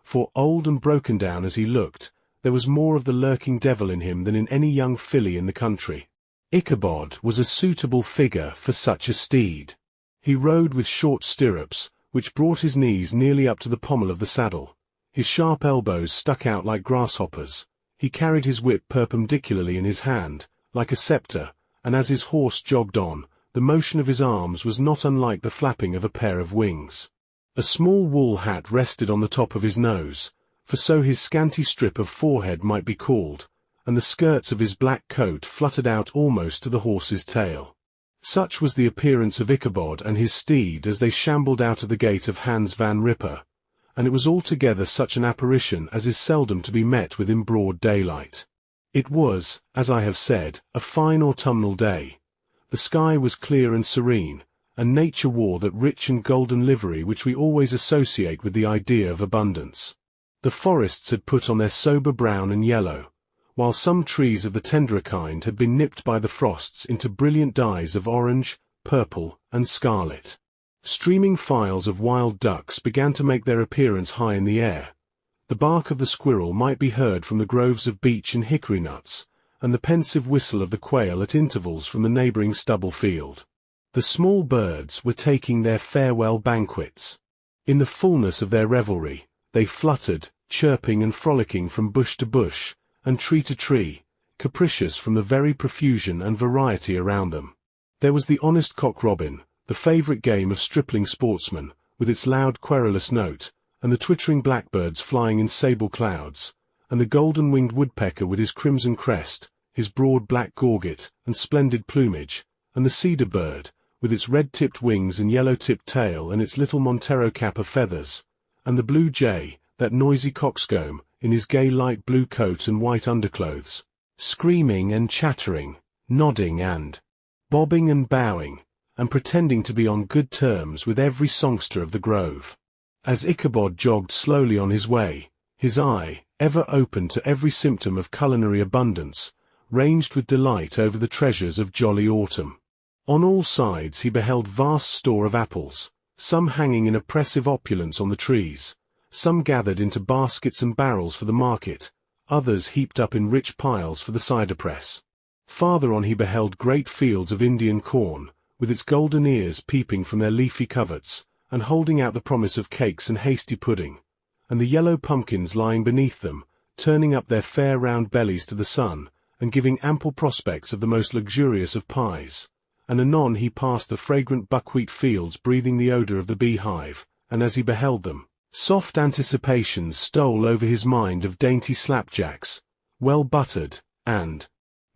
For, old and broken down as he looked, there was more of the lurking devil in him than in any young filly in the country. Ichabod was a suitable figure for such a steed. He rode with short stirrups, which brought his knees nearly up to the pommel of the saddle. His sharp elbows stuck out like grasshoppers. He carried his whip perpendicularly in his hand, like a sceptre, and as his horse jogged on, the motion of his arms was not unlike the flapping of a pair of wings. A small wool hat rested on the top of his nose, for so his scanty strip of forehead might be called, and the skirts of his black coat fluttered out almost to the horse's tail. Such was the appearance of Ichabod and his steed as they shambled out of the gate of Hans van Ripper, and it was altogether such an apparition as is seldom to be met with in broad daylight. It was, as I have said, a fine autumnal day. The sky was clear and serene, and nature wore that rich and golden livery which we always associate with the idea of abundance. The forests had put on their sober brown and yellow, while some trees of the tenderer kind had been nipped by the frosts into brilliant dyes of orange, purple, and scarlet. Streaming files of wild ducks began to make their appearance high in the air. The bark of the squirrel might be heard from the groves of beech and hickory nuts, and the pensive whistle of the quail at intervals from the neighbouring stubble field. The small birds were taking their farewell banquets. In the fullness of their revelry, they fluttered, chirping and frolicking from bush to bush, and tree to tree, capricious from the very profusion and variety around them. There was the honest cock-robin, the favourite game of stripling sportsmen, with its loud querulous note, and the twittering blackbirds flying in sable clouds, and the golden-winged woodpecker with his crimson crest, his broad black gorget, and splendid plumage, and the cedar bird, with its red-tipped wings and yellow-tipped tail and its little Montero cap of feathers, and the blue jay, that noisy coxcomb, in his gay light blue coat and white underclothes, screaming and chattering, nodding and bobbing and bowing, and pretending to be on good terms with every songster of the grove. As Ichabod jogged slowly on his way, his eye, ever open to every symptom of culinary abundance, ranged with delight over the treasures of jolly autumn. On all sides he beheld vast store of apples, some hanging in oppressive opulence on the trees, some gathered into baskets and barrels for the market, others heaped up in rich piles for the cider press. Farther on he beheld great fields of Indian corn, with its golden ears peeping from their leafy coverts, and holding out the promise of cakes and hasty pudding, and the yellow pumpkins lying beneath them, turning up their fair round bellies to the sun, and giving ample prospects of the most luxurious of pies. And anon he passed the fragrant buckwheat fields breathing the odour of the beehive, and as he beheld them, soft anticipations stole over his mind of dainty slapjacks, well buttered, and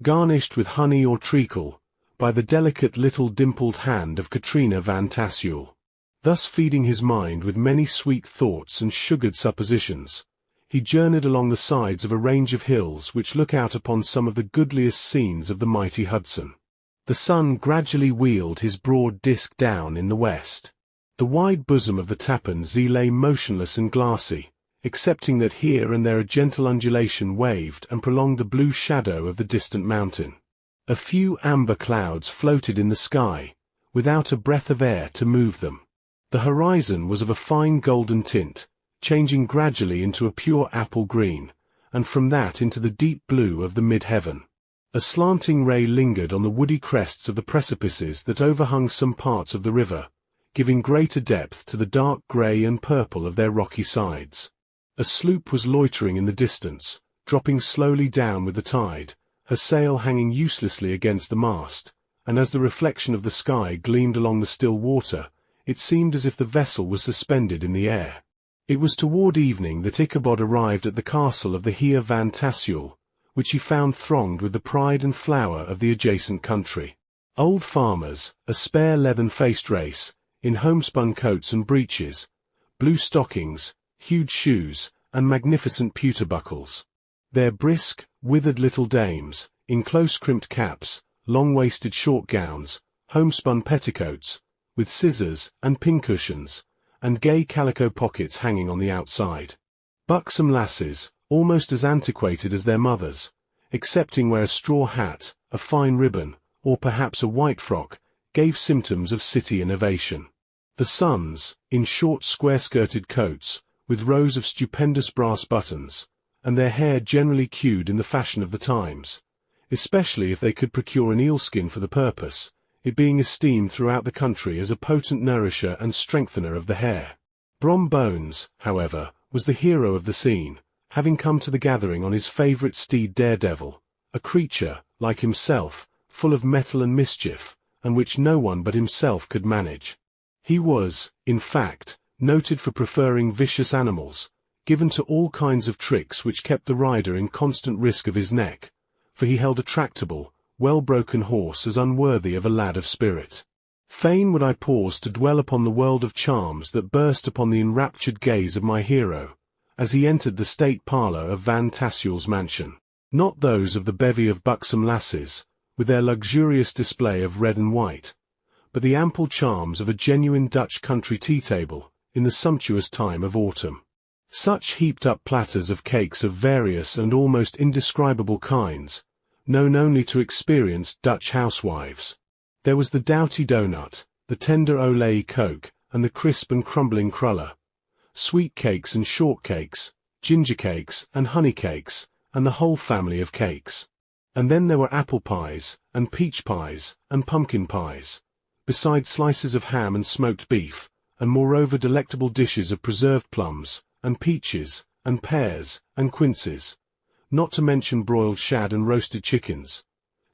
garnished with honey or treacle, by the delicate little dimpled hand of Katrina Van Tassel. Thus feeding his mind with many sweet thoughts and sugared suppositions, he journeyed along the sides of a range of hills which look out upon some of the goodliest scenes of the mighty Hudson. The sun gradually wheeled his broad disk down in the west. The wide bosom of the Tappan Zee lay motionless and glassy, excepting that here and there a gentle undulation waved and prolonged the blue shadow of the distant mountain. A few amber clouds floated in the sky, without a breath of air to move them. The horizon was of a fine golden tint, changing gradually into a pure apple green, and from that into the deep blue of the mid-heaven. A slanting ray lingered on the woody crests of the precipices that overhung some parts of the river, giving greater depth to the dark grey and purple of their rocky sides. A sloop was loitering in the distance, dropping slowly down with the tide, her sail hanging uselessly against the mast, and as the reflection of the sky gleamed along the still water, it seemed as if the vessel was suspended in the air. It was toward evening that Ichabod arrived at the castle of the Heer van Tassel, which he found thronged with the pride and flower of the adjacent country. Old farmers, a spare leathern-faced race, in homespun coats and breeches, blue stockings, huge shoes, and magnificent pewter buckles. Their brisk, withered little dames, in close-crimped caps, long-waisted short gowns, homespun petticoats, with scissors and pincushions, and gay calico pockets hanging on the outside. Buxom lasses, almost as antiquated as their mothers, excepting where a straw hat, a fine ribbon, or perhaps a white frock, gave symptoms of city innovation. The sons, in short square-skirted coats, with rows of stupendous brass buttons, and their hair generally queued in the fashion of the times, especially if they could procure an eelskin for the purpose, it being esteemed throughout the country as a potent nourisher and strengthener of the hair. Brom Bones, however, was the hero of the scene, having come to the gathering on his favourite steed Daredevil, a creature, like himself, full of mettle and mischief, and which no one but himself could manage. He was, in fact, noted for preferring vicious animals, given to all kinds of tricks which kept the rider in constant risk of his neck, for he held a tractable, well-broken horse as unworthy of a lad of spirit. Fain would I pause to dwell upon the world of charms that burst upon the enraptured gaze of my hero, as he entered the state parlour of Van Tassel's mansion. Not those of the bevy of buxom lasses, with their luxurious display of red and white, but the ample charms of a genuine Dutch country tea-table, in the sumptuous time of autumn. Such heaped-up platters of cakes of various and almost indescribable kinds, known only to experienced Dutch housewives. There was the doughty doughnut, the tender au lait coke, and the crisp and crumbling cruller, sweet cakes and short cakes, ginger cakes and honey cakes, and the whole family of cakes. And then there were apple pies, and peach pies, and pumpkin pies, besides slices of ham and smoked beef, and moreover delectable dishes of preserved plums, and peaches, and pears, and quinces, not to mention broiled shad and roasted chickens,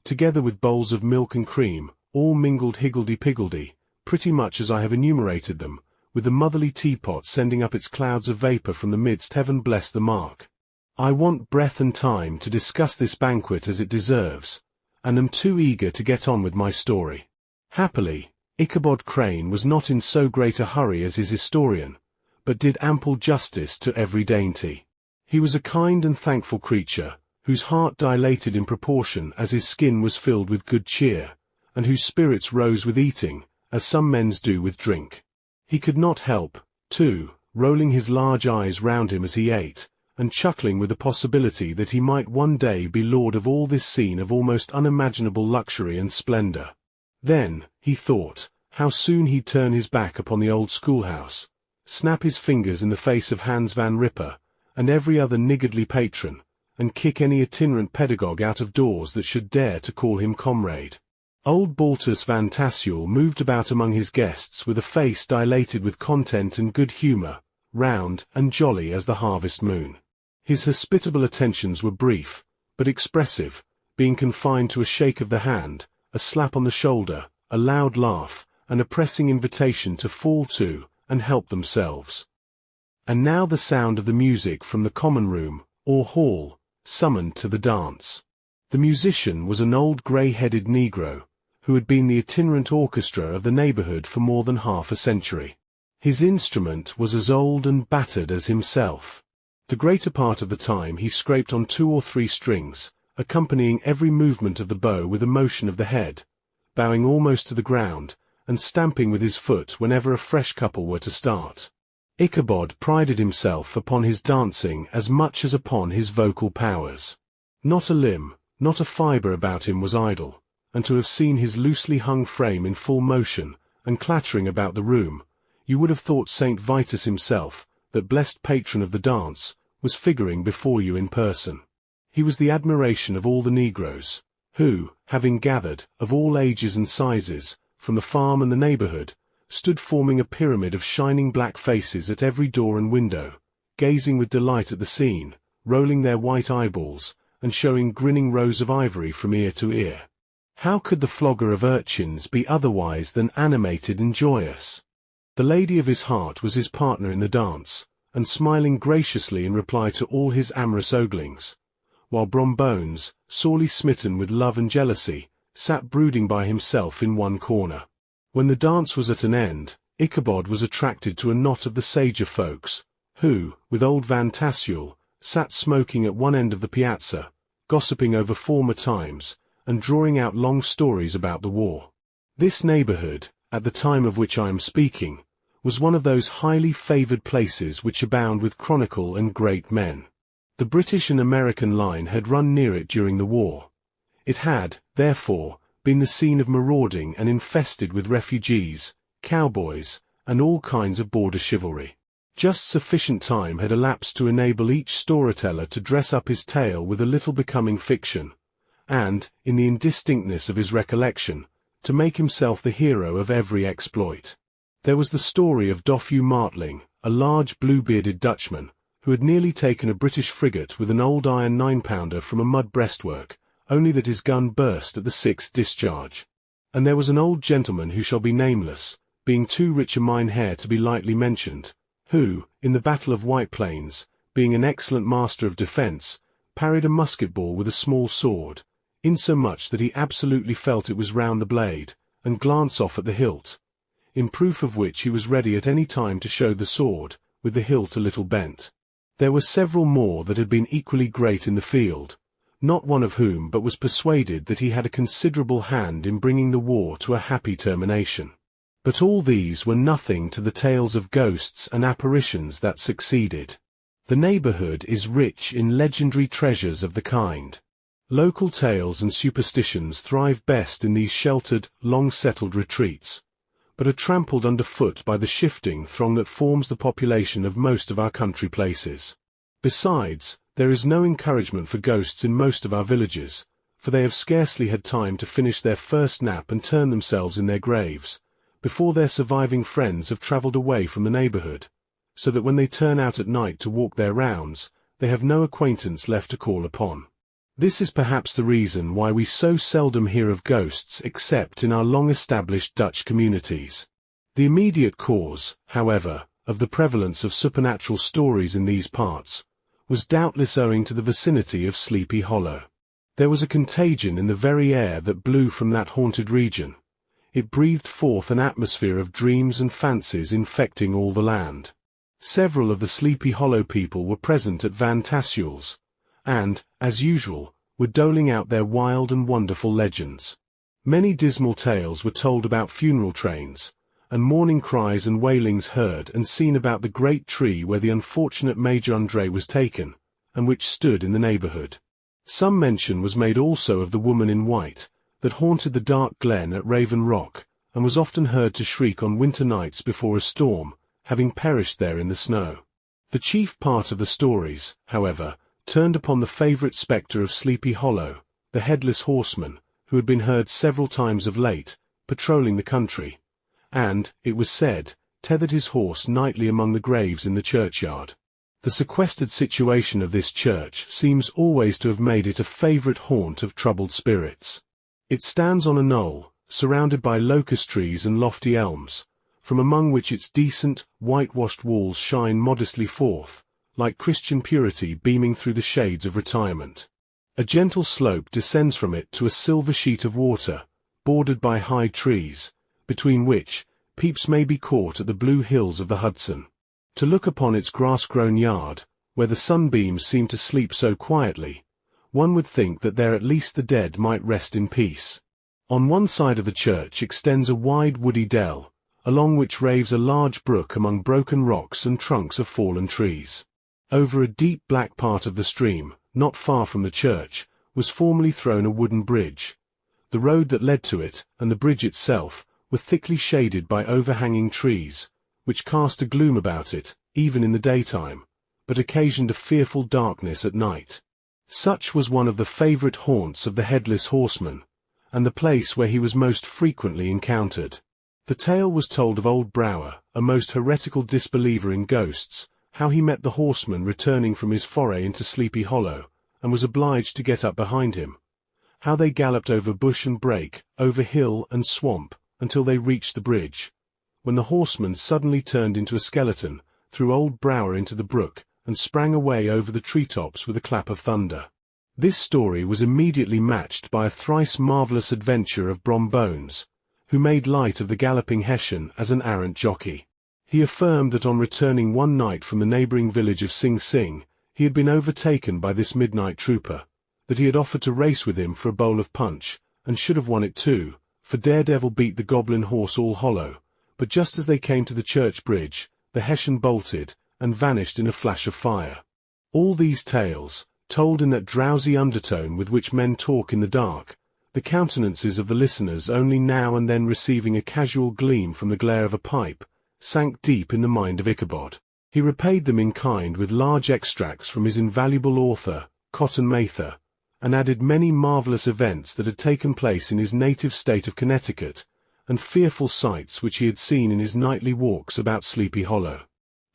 together with bowls of milk and cream, all mingled higgledy-piggledy, pretty much as I have enumerated them, with the motherly teapot sending up its clouds of vapour from the midst. Heaven bless the mark. I want breath and time to discuss this banquet as it deserves, and am too eager to get on with my story. Happily, Ichabod Crane was not in so great a hurry as his historian, but did ample justice to every dainty. He was a kind and thankful creature, whose heart dilated in proportion as his skin was filled with good cheer, and whose spirits rose with eating, as some men's do with drink. He could not help, too, rolling his large eyes round him as he ate, and chuckling with the possibility that he might one day be lord of all this scene of almost unimaginable luxury and splendour. Then, he thought, how soon he'd turn his back upon the old schoolhouse, snap his fingers in the face of Hans van Ripper, and every other niggardly patron, and kick any itinerant pedagogue out of doors that should dare to call him comrade. Old Baltus van Tassel moved about among his guests with a face dilated with content and good humour, round and jolly as the harvest moon. His hospitable attentions were brief, but expressive, being confined to a shake of the hand, a slap on the shoulder, a loud laugh, and a pressing invitation to fall to and help themselves. And now the sound of the music from the common room, or hall, summoned to the dance. The musician was an old grey-headed negro, who had been the itinerant orchestra of the neighbourhood for more than half a century. His instrument was as old and battered as himself. The greater part of the time he scraped on 2 or 3 strings, accompanying every movement of the bow with a motion of the head, bowing almost to the ground, and stamping with his foot whenever a fresh couple were to start. Ichabod prided himself upon his dancing as much as upon his vocal powers. Not a limb, not a fibre about him was idle, and to have seen his loosely hung frame in full motion, and clattering about the room, you would have thought St. Vitus himself, that blessed patron of the dance, was figuring before you in person. He was the admiration of all the negroes, who, having gathered, of all ages and sizes, from the farm and the neighbourhood, stood forming a pyramid of shining black faces at every door and window, gazing with delight at the scene, rolling their white eyeballs, and showing grinning rows of ivory from ear to ear. How could the flogger of urchins be otherwise than animated and joyous? The lady of his heart was his partner in the dance, and smiling graciously in reply to all his amorous oglings, while Brombones, sorely smitten with love and jealousy, sat brooding by himself in one corner. When the dance was at an end, Ichabod was attracted to a knot of the sager folks, who, with old Van Tassel, sat smoking at one end of the piazza, gossiping over former times, and drawing out long stories about the war. This neighborhood, at the time of which I am speaking, was one of those highly favored places which abound with chronicle and great men. The British and American line had run near it during the war. It had, therefore, been the scene of marauding and infested with refugees, cowboys, and all kinds of border chivalry. Just sufficient time had elapsed to enable each storyteller to dress up his tale with a little becoming fiction, and, in the indistinctness of his recollection, to make himself the hero of every exploit. There was the story of Dofue Martling, a large blue-bearded Dutchman, who had nearly taken a British frigate with an old iron 9-pounder from a mud breastwork, only that his gun burst at the 6th discharge. And there was an old gentleman who shall be nameless, being too rich a mynheer to be lightly mentioned, who, in the Battle of White Plains, being an excellent master of defence, parried a musket ball with a small sword, insomuch that he absolutely felt it was round the blade, and glanced off at the hilt, in proof of which he was ready at any time to show the sword, with the hilt a little bent. There were several more that had been equally great in the field, not one of whom but was persuaded that he had a considerable hand in bringing the war to a happy termination. But all these were nothing to the tales of ghosts and apparitions that succeeded. The neighborhood is rich in legendary treasures of the kind. Local tales and superstitions thrive best in these sheltered, long-settled retreats, but are trampled underfoot by the shifting throng that forms the population of most of our country places. Besides, there is no encouragement for ghosts in most of our villages, for they have scarcely had time to finish their first nap and turn themselves in their graves, before their surviving friends have travelled away from the neighbourhood, so that when they turn out at night to walk their rounds, they have no acquaintance left to call upon. This is perhaps the reason why we so seldom hear of ghosts except in our long-established Dutch communities. The immediate cause, however, of the prevalence of supernatural stories in these parts was doubtless owing to the vicinity of Sleepy Hollow. There was a contagion in the very air that blew from that haunted region. It breathed forth an atmosphere of dreams and fancies infecting all the land. Several of the Sleepy Hollow people were present at Van Tassel's, and, as usual, were doling out their wild and wonderful legends. Many dismal tales were told about funeral trains, and mourning cries and wailings heard and seen about the great tree where the unfortunate Major André was taken, and which stood in the neighborhood. Some mention was made also of the woman in white, that haunted the dark glen at Raven Rock, and was often heard to shriek on winter nights before a storm, having perished there in the snow. The chief part of the stories, however, turned upon the favourite spectre of Sleepy Hollow, the Headless Horseman, who had been heard several times of late, patrolling the country, and, it was said, tethered his horse nightly among the graves in the churchyard. The sequestered situation of this church seems always to have made it a favourite haunt of troubled spirits. It stands on a knoll, surrounded by locust trees and lofty elms, from among which its decent, whitewashed walls shine modestly forth, like Christian purity beaming through the shades of retirement. A gentle slope descends from it to a silver sheet of water, bordered by high trees, between which peeps may be caught at the blue hills of the Hudson. To look upon its grass-grown yard, where the sunbeams seem to sleep so quietly, one would think that there at least the dead might rest in peace. On one side of the church extends a wide woody dell, along which raves a large brook among broken rocks and trunks of fallen trees. Over a deep black part of the stream, not far from the church, was formerly thrown a wooden bridge. The road that led to it, and the bridge itself, were thickly shaded by overhanging trees, which cast a gloom about it, even in the daytime, but occasioned a fearful darkness at night. Such was one of the favourite haunts of the Headless Horseman, and the place where he was most frequently encountered. The tale was told of old Brouwer, a most heretical disbeliever in ghosts, how he met the horseman returning from his foray into Sleepy Hollow, and was obliged to get up behind him. How they galloped over bush and brake, over hill and swamp, until they reached the bridge, when the horseman suddenly turned into a skeleton, threw old Brower into the brook, and sprang away over the treetops with a clap of thunder. This story was immediately matched by a thrice marvellous adventure of Brom Bones, who made light of the galloping Hessian as an arrant jockey. He affirmed that on returning one night from the neighbouring village of Sing Sing, he had been overtaken by this midnight trooper, that he had offered to race with him for a bowl of punch, and should have won it too, for Daredevil beat the goblin horse All Hollow, but just as they came to the church bridge, the Hessian bolted, and vanished in a flash of fire. All these tales, told in that drowsy undertone with which men talk in the dark, the countenances of the listeners only now and then receiving a casual gleam from the glare of a pipe, sank deep in the mind of Ichabod. He repaid them in kind with large extracts from his invaluable author, Cotton Mather, and added many marvellous events that had taken place in his native state of Connecticut, and fearful sights which he had seen in his nightly walks about Sleepy Hollow.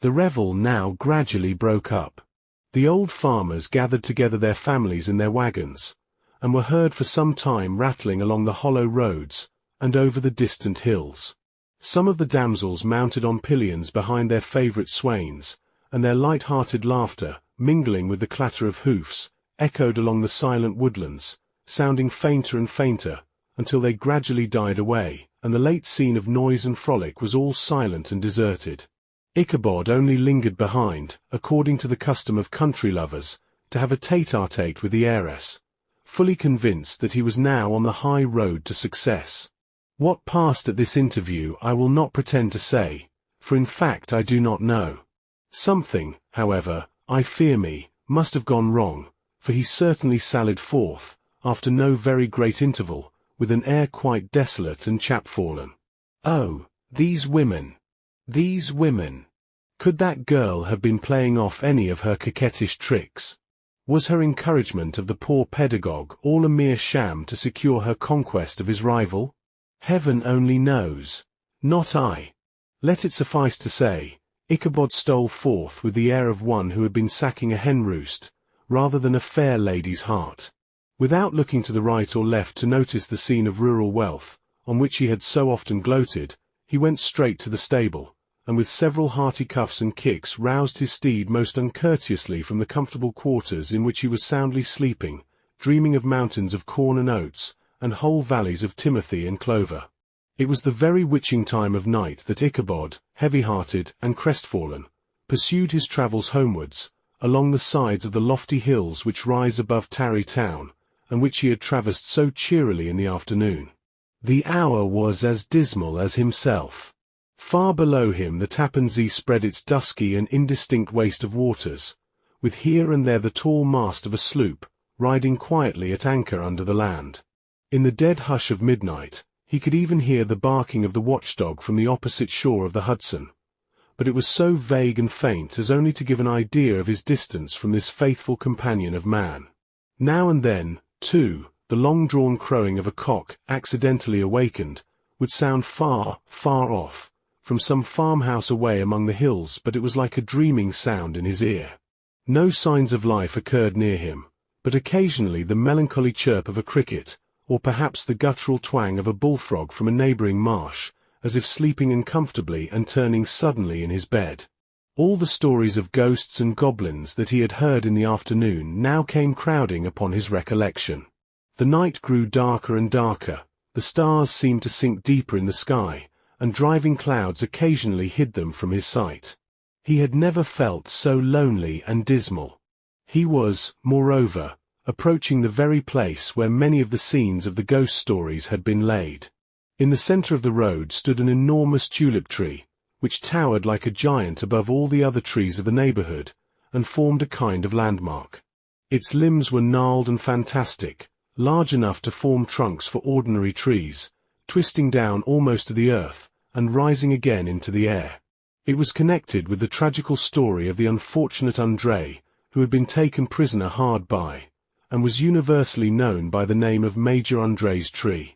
The revel now gradually broke up. The old farmers gathered together their families in their wagons, and were heard for some time rattling along the hollow roads, and over the distant hills. Some of the damsels mounted on pillions behind their favourite swains, and their light-hearted laughter, mingling with the clatter of hoofs, echoed along the silent woodlands, sounding fainter and fainter, until they gradually died away, and the late scene of noise and frolic was all silent and deserted. Ichabod only lingered behind, according to the custom of country lovers, to have a tete-a-tete with the heiress, fully convinced that he was now on the high road to success. What passed at this interview I will not pretend to say, for in fact I do not know. Something, however, I fear me, must have gone wrong, for he certainly sallied forth, after no very great interval, with an air quite desolate and chapfallen. Oh, these women! These women! Could that girl have been playing off any of her coquettish tricks? Was her encouragement of the poor pedagogue all a mere sham to secure her conquest of his rival? Heaven only knows. Not I. Let it suffice to say, Ichabod stole forth with the air of one who had been sacking a hen-roost, rather than a fair lady's heart. Without looking to the right or left to notice the scene of rural wealth, on which he had so often gloated, he went straight to the stable, and with several hearty cuffs and kicks roused his steed most uncourteously from the comfortable quarters in which he was soundly sleeping, dreaming of mountains of corn and oats, and whole valleys of timothy and clover. It was the very witching time of night that Ichabod, heavy-hearted and crestfallen, pursued his travels homewards, along the sides of the lofty hills which rise above Tarry Town, and which he had traversed so cheerily in the afternoon. The hour was as dismal as himself. Far below him the Tappan Zee spread its dusky and indistinct waste of waters, with here and there the tall mast of a sloop, riding quietly at anchor under the land. In the dead hush of midnight, he could even hear the barking of the watchdog from the opposite shore of the Hudson, but it was so vague and faint as only to give an idea of his distance from this faithful companion of man. Now and then, too, the long-drawn crowing of a cock, accidentally awakened, would sound far, far off, from some farmhouse away among the hills, but it was like a dreaming sound in his ear. No signs of life occurred near him, but occasionally the melancholy chirp of a cricket, or perhaps the guttural twang of a bullfrog from a neighbouring marsh, as if sleeping uncomfortably and turning suddenly in his bed. All the stories of ghosts and goblins that he had heard in the afternoon now came crowding upon his recollection. The night grew darker and darker, the stars seemed to sink deeper in the sky, and driving clouds occasionally hid them from his sight. He had never felt so lonely and dismal. He was, moreover, approaching the very place where many of the scenes of the ghost stories had been laid. In the centre of the road stood an enormous tulip tree, which towered like a giant above all the other trees of the neighbourhood, and formed a kind of landmark. Its limbs were gnarled and fantastic, large enough to form trunks for ordinary trees, twisting down almost to the earth, and rising again into the air. It was connected with the tragical story of the unfortunate André, who had been taken prisoner hard by, and was universally known by the name of Major André's tree.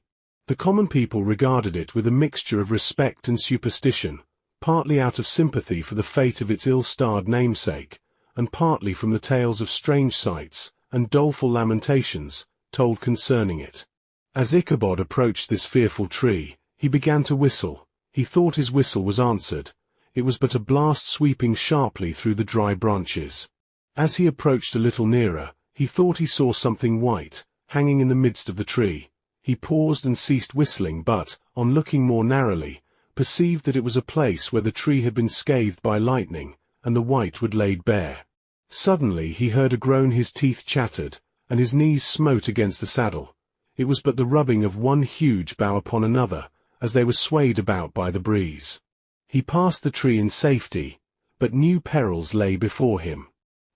The common people regarded it with a mixture of respect and superstition, partly out of sympathy for the fate of its ill-starred namesake, and partly from the tales of strange sights and doleful lamentations told concerning it. As Ichabod approached this fearful tree, he began to whistle. He thought his whistle was answered. It was but a blast sweeping sharply through the dry branches. As he approached a little nearer, he thought he saw something white, hanging in the midst of the tree. He paused and ceased whistling, but, on looking more narrowly, perceived that it was a place where the tree had been scathed by lightning, and the white wood laid bare. Suddenly he heard a groan, his teeth chattered, and his knees smote against the saddle. It was but the rubbing of one huge bough upon another, as they were swayed about by the breeze. He passed the tree in safety, but new perils lay before him.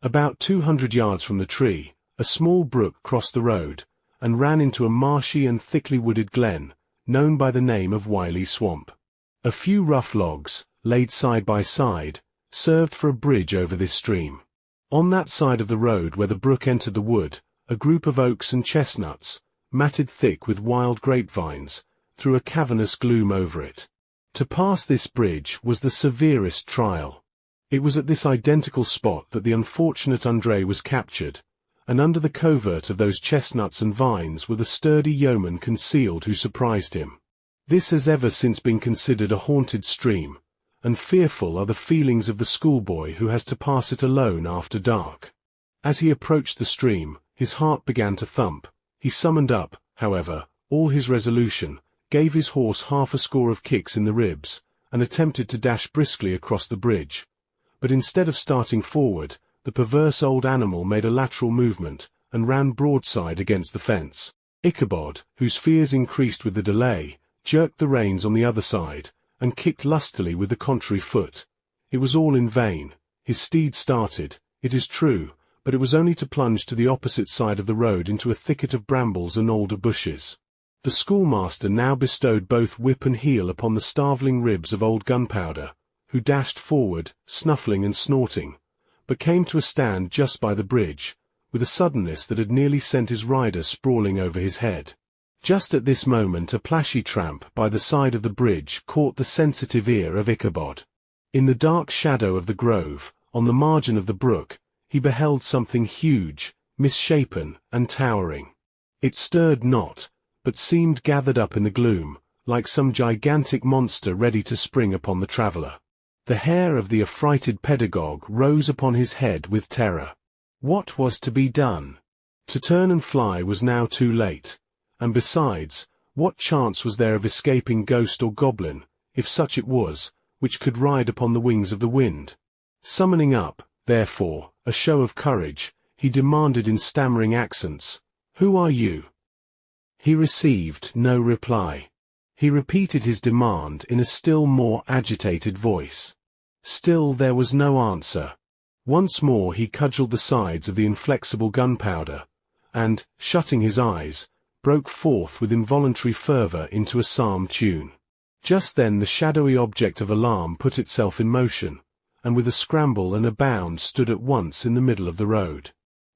About 200 yards from the tree, a small brook crossed the road, and ran into a marshy and thickly wooded glen, known by the name of Wily Swamp. A few rough logs, laid side by side, served for a bridge over this stream. On that side of the road where the brook entered the wood, a group of oaks and chestnuts, matted thick with wild grapevines, threw a cavernous gloom over it. To pass this bridge was the severest trial. It was at this identical spot that the unfortunate André was captured, and under the covert of those chestnuts and vines were the sturdy yeomen concealed who surprised him. This has ever since been considered a haunted stream, and fearful are the feelings of the schoolboy who has to pass it alone after dark. As he approached the stream, his heart began to thump. He summoned up, however, all his resolution, gave his horse half a score of kicks in the ribs, and attempted to dash briskly across the bridge. But instead of starting forward, the perverse old animal made a lateral movement, and ran broadside against the fence. Ichabod, whose fears increased with the delay, jerked the reins on the other side, and kicked lustily with the contrary foot. It was all in vain. His steed started, it is true, but it was only to plunge to the opposite side of the road into a thicket of brambles and alder bushes. The schoolmaster now bestowed both whip and heel upon the starveling ribs of old Gunpowder, who dashed forward, snuffling and snorting, but came to a stand just by the bridge, with a suddenness that had nearly sent his rider sprawling over his head. Just at this moment a plashy tramp by the side of the bridge caught the sensitive ear of Ichabod. In the dark shadow of the grove, on the margin of the brook, he beheld something huge, misshapen, and towering. It stirred not, but seemed gathered up in the gloom, like some gigantic monster ready to spring upon the traveller. The hair of the affrighted pedagogue rose upon his head with terror. What was to be done? To turn and fly was now too late, and besides, what chance was there of escaping ghost or goblin, if such it was, which could ride upon the wings of the wind? Summoning up, therefore, a show of courage, he demanded in stammering accents, "Who are you?" He received no reply. He repeated his demand in a still more agitated voice. Still there was no answer. Once more he cudgelled the sides of the inflexible Gunpowder, and, shutting his eyes, broke forth with involuntary fervour into a psalm tune. Just then the shadowy object of alarm put itself in motion, and with a scramble and a bound stood at once in the middle of the road.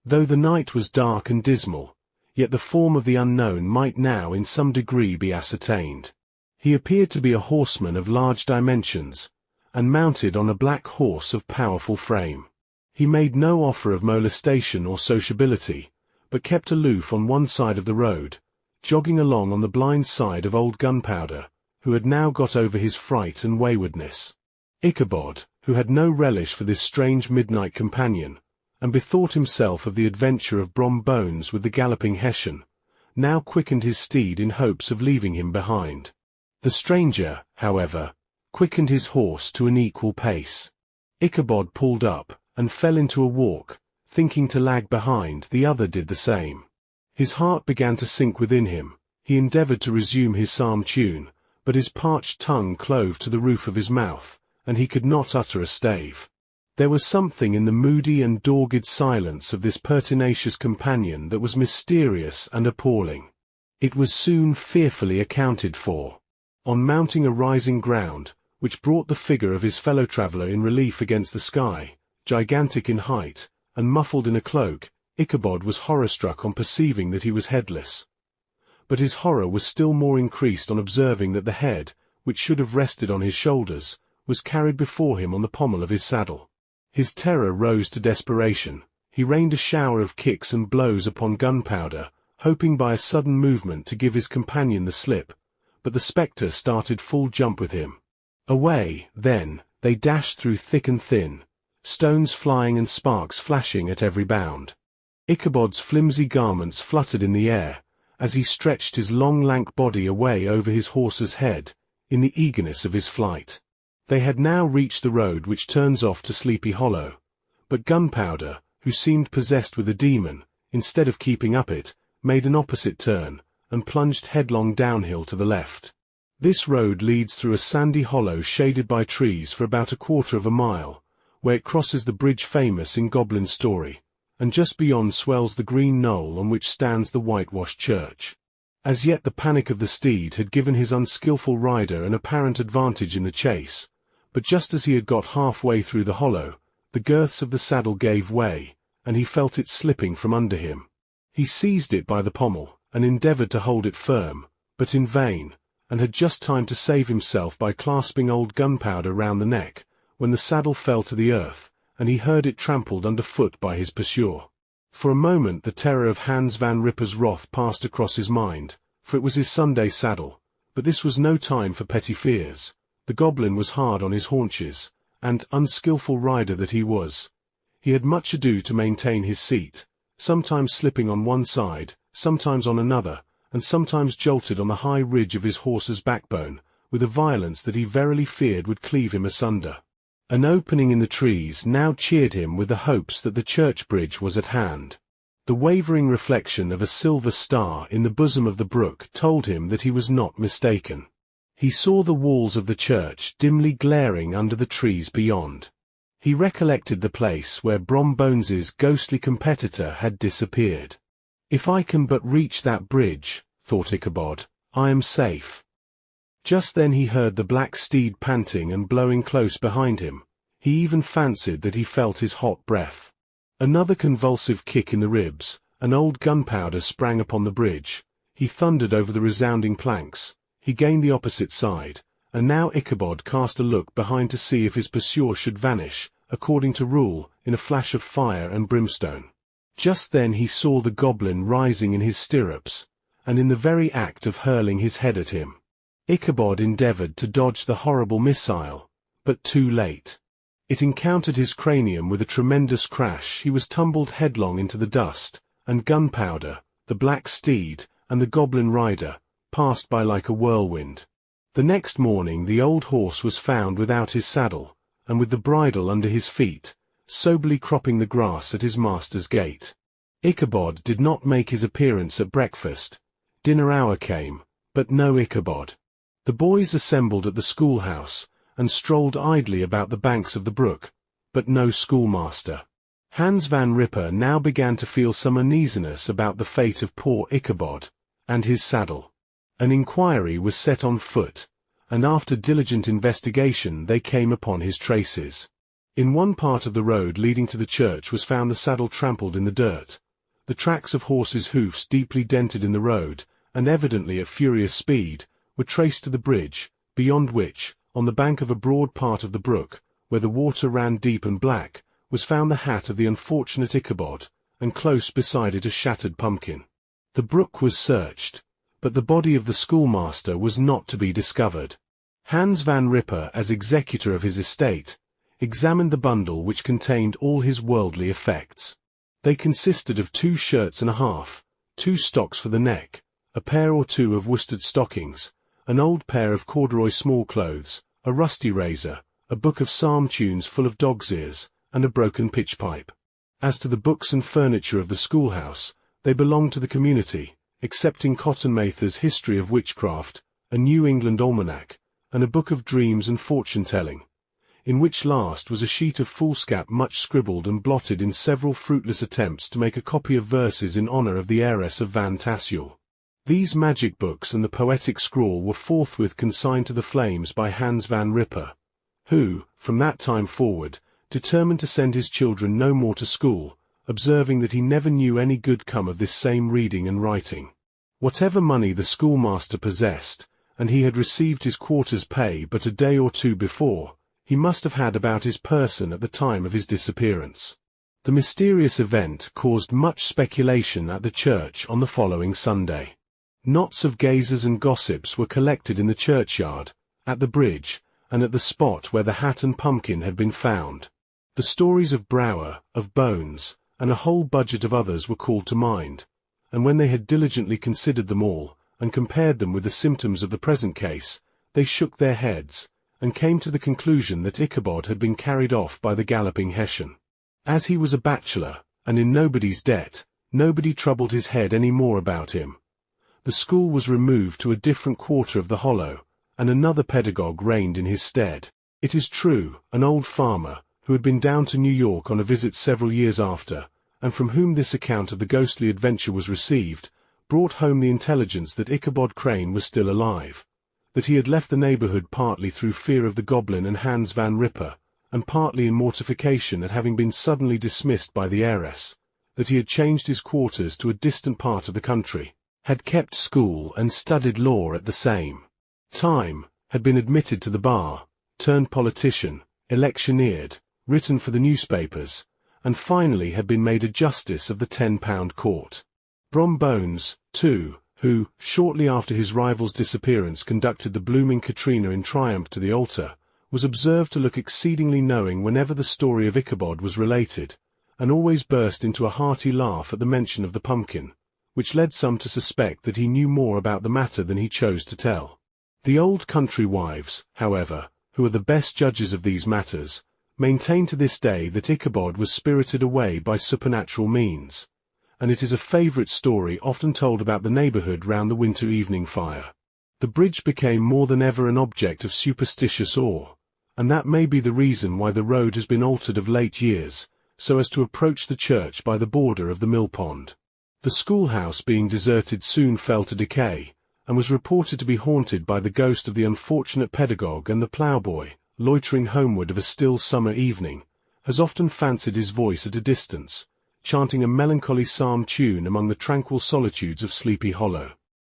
Though the night was dark and dismal, yet the form of the unknown might now in some degree be ascertained. He appeared to be a horseman of large dimensions, and mounted on a black horse of powerful frame. He made no offer of molestation or sociability, but kept aloof on one side of the road, jogging along on the blind side of old Gunpowder, who had now got over his fright and waywardness. Ichabod, who had no relish for this strange midnight companion, and bethought himself of the adventure of Brom Bones with the galloping Hessian, now quickened his steed in hopes of leaving him behind. The stranger, however, quickened his horse to an equal pace. Ichabod pulled up, and fell into a walk, thinking to lag behind. The other did the same. His heart began to sink within him. He endeavoured to resume his psalm tune, but his parched tongue clove to the roof of his mouth, and he could not utter a stave. There was something in the moody and dogged silence of this pertinacious companion that was mysterious and appalling. It was soon fearfully accounted for. On mounting a rising ground, which brought the figure of his fellow-traveller in relief against the sky, gigantic in height, and muffled in a cloak, Ichabod was horror-struck on perceiving that he was headless. But his horror was still more increased on observing that the head, which should have rested on his shoulders, was carried before him on the pommel of his saddle. His terror rose to desperation. He rained a shower of kicks and blows upon Gunpowder, hoping by a sudden movement to give his companion the slip, but the spectre started full jump with him. Away, then, they dashed through thick and thin, stones flying and sparks flashing at every bound. Ichabod's flimsy garments fluttered in the air, as he stretched his long lank body away over his horse's head, in the eagerness of his flight. They had now reached the road which turns off to Sleepy Hollow, but Gunpowder, who seemed possessed with a demon, instead of keeping up it, made an opposite turn, and plunged headlong downhill to the left. This road leads through a sandy hollow shaded by trees for about a quarter of a mile, where it crosses the bridge famous in Goblin story, and just beyond swells the green knoll on which stands the whitewashed church. As yet the panic of the steed had given his unskilful rider an apparent advantage in the chase, but just as he had got halfway through the hollow, the girths of the saddle gave way, and he felt it slipping from under him. He seized it by the pommel, and endeavoured to hold it firm, but in vain, and had just time to save himself by clasping old Gunpowder round the neck, when the saddle fell to the earth, and he heard it trampled under foot by his pursuer. For a moment the terror of Hans Van Ripper's wrath passed across his mind, for it was his Sunday saddle, but this was no time for petty fears. The goblin was hard on his haunches, and, unskilful rider that he was, he had much ado to maintain his seat, sometimes slipping on one side, sometimes on another, and sometimes jolted on the high ridge of his horse's backbone, with a violence that he verily feared would cleave him asunder. An opening in the trees now cheered him with the hopes that the church bridge was at hand. The wavering reflection of a silver star in the bosom of the brook told him that he was not mistaken. He saw the walls of the church dimly glaring under the trees beyond. He recollected the place where Brombones's ghostly competitor had disappeared. "If I can but reach that bridge," thought Ichabod, "I am safe." Just then he heard the black steed panting and blowing close behind him. He even fancied that he felt his hot breath. Another convulsive kick in the ribs, and old Gunpowder sprang upon the bridge. He thundered over the resounding planks. He gained the opposite side, and now Ichabod cast a look behind to see if his pursuer should vanish, according to rule, in a flash of fire and brimstone. Just then he saw the goblin rising in his stirrups, and in the very act of hurling his head at him. Ichabod endeavoured to dodge the horrible missile, but too late. It encountered his cranium with a tremendous crash. He was tumbled headlong into the dust, and Gunpowder, the black steed, and the goblin rider passed by like a whirlwind. The next morning the old horse was found without his saddle, and with the bridle under his feet, soberly cropping the grass at his master's gate. Ichabod did not make his appearance at breakfast. Dinner hour came, but no Ichabod. The boys assembled at the schoolhouse, and strolled idly about the banks of the brook, but no schoolmaster. Hans Van Ripper now began to feel some uneasiness about the fate of poor Ichabod, and his saddle. An inquiry was set on foot, and after diligent investigation they came upon his traces. In one part of the road leading to the church was found the saddle trampled in the dirt, the tracks of horses' hoofs deeply dented in the road, and evidently at furious speed, were traced to the bridge, beyond which, on the bank of a broad part of the brook, where the water ran deep and black, was found the hat of the unfortunate Ichabod, and close beside it a shattered pumpkin. The brook was searched, but the body of the schoolmaster was not to be discovered. Hans Van Ripper, as executor of his estate, examined the bundle which contained all his worldly effects. They consisted of 2 shirts and a half, 2 stocks for the neck, a pair or 2 of worsted stockings, an old pair of corduroy small clothes, a rusty razor, a book of psalm tunes full of dog's ears, and a broken pitch pipe. As to the books and furniture of the schoolhouse, they belonged to the community, excepting Cotton Mather's History of Witchcraft, a New England Almanac, and a book of dreams and fortune-telling, in which last was a sheet of foolscap much scribbled and blotted in several fruitless attempts to make a copy of verses in honour of the heiress of Van Tassel. These magic books and the poetic scrawl were forthwith consigned to the flames by Hans Van Ripper, who, from that time forward, determined to send his children no more to school, observing that he never knew any good come of this same reading and writing. Whatever money the schoolmaster possessed, and he had received his quarter's pay but a day or 2 before, he must have had about his person at the time of his disappearance. The mysterious event caused much speculation at the church on the following Sunday. Knots of gazers and gossips were collected in the churchyard, at the bridge, and at the spot where the hat and pumpkin had been found. The stories of Brower, of Bones, and a whole budget of others were called to mind, and when they had diligently considered them all, and compared them with the symptoms of the present case, they shook their heads, and came to the conclusion that Ichabod had been carried off by the galloping Hessian. As he was a bachelor, and in nobody's debt, nobody troubled his head any more about him. The school was removed to a different quarter of the hollow, and another pedagogue reigned in his stead. It is true, an old farmer, who had been down to New York on a visit several years after, and from whom this account of the ghostly adventure was received, brought home the intelligence that Ichabod Crane was still alive, that he had left the neighborhood partly through fear of the goblin and Hans Van Ripper, and partly in mortification at having been suddenly dismissed by the heiress, that he had changed his quarters to a distant part of the country, had kept school and studied law at the same time, had been admitted to the bar, turned politician, electioneered, written for the newspapers, and finally had been made a justice of the £10 court. Brom Bones, too, who, shortly after his rival's disappearance, conducted the blooming Katrina in triumph to the altar, was observed to look exceedingly knowing whenever the story of Ichabod was related, and always burst into a hearty laugh at the mention of the pumpkin, which led some to suspect that he knew more about the matter than he chose to tell. The old country wives, however, who are the best judges of these matters, maintain to this day that Ichabod was spirited away by supernatural means, and it is a favourite story often told about the neighbourhood round the winter evening fire. The bridge became more than ever an object of superstitious awe, and that may be the reason why the road has been altered of late years, so as to approach the church by the border of the mill pond. The schoolhouse being deserted soon fell to decay, and was reported to be haunted by the ghost of the unfortunate pedagogue, and the ploughboy, loitering homeward of a still summer evening, has often fancied his voice at a distance, chanting a melancholy psalm tune among the tranquil solitudes of Sleepy Hollow.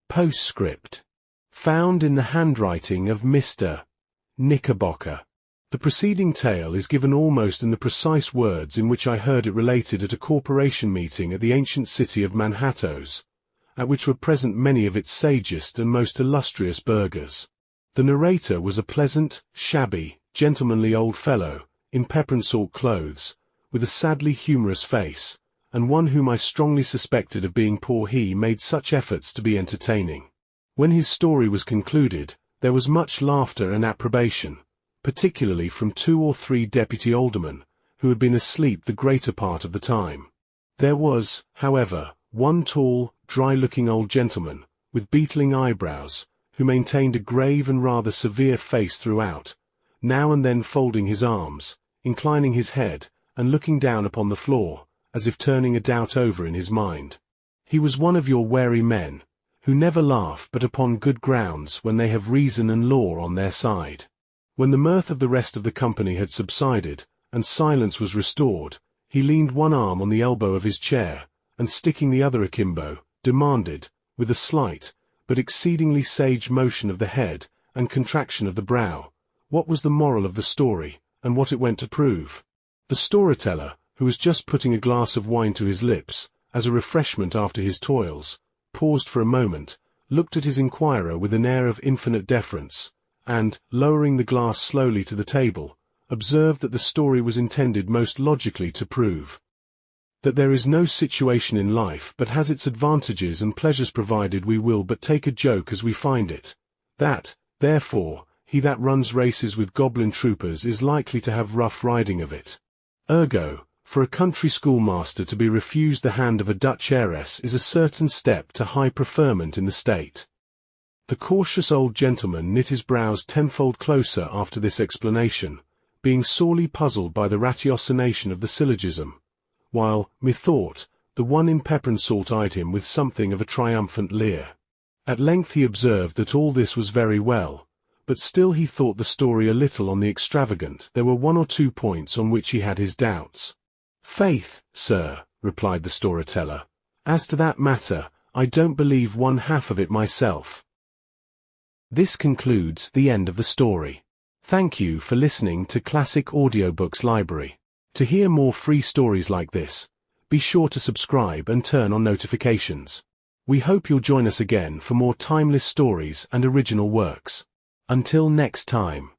Postscript. Found in the handwriting of Mr. Knickerbocker. The preceding tale is given almost in the precise words in which I heard it related at a corporation meeting at the ancient city of Manhattoes, at which were present many of its sagest and most illustrious burghers. The narrator was a pleasant, shabby, gentlemanly old fellow, in pepper-and-salt clothes, with a sadly humorous face, and one whom I strongly suspected of being poor. He made such efforts to be entertaining. When his story was concluded, there was much laughter and approbation, particularly from 2 or 3 deputy aldermen, who had been asleep the greater part of the time. There was, however, one tall, dry-looking old gentleman, with beetling eyebrows, who maintained a grave and rather severe face throughout, now and then folding his arms, inclining his head, and looking down upon the floor, as if turning a doubt over in his mind. He was one of your wary men, who never laugh but upon good grounds when they have reason and law on their side. When the mirth of the rest of the company had subsided, and silence was restored, he leaned one arm on the elbow of his chair, and sticking the other akimbo, demanded, with a slight, but exceedingly sage motion of the head, and contraction of the brow, what was the moral of the story, and what it went to prove. The storyteller, who was just putting a glass of wine to his lips, as a refreshment after his toils, paused for a moment, looked at his inquirer with an air of infinite deference, and, lowering the glass slowly to the table, observed that the story was intended most logically to prove that there is no situation in life but has its advantages and pleasures provided we will but take a joke as we find it, that, therefore, he that runs races with goblin troopers is likely to have rough riding of it. Ergo, for a country schoolmaster to be refused the hand of a Dutch heiress is a certain step to high preferment in the state. The cautious old gentleman knit his brows tenfold closer after this explanation, being sorely puzzled by the ratiocination of the syllogism, while, methought, the one in pepper-and-salt eyed him with something of a triumphant leer. At length he observed that all this was very well, but still he thought the story a little on the extravagant. There were 1 or 2 points on which he had his doubts. "Faith, sir," replied the storyteller, "as to that matter, I don't believe one half of it myself." This concludes the end of the story. Thank you for listening to Classic Audiobooks Library. To hear more free stories like this, be sure to subscribe and turn on notifications. We hope you'll join us again for more timeless stories and original works. Until next time.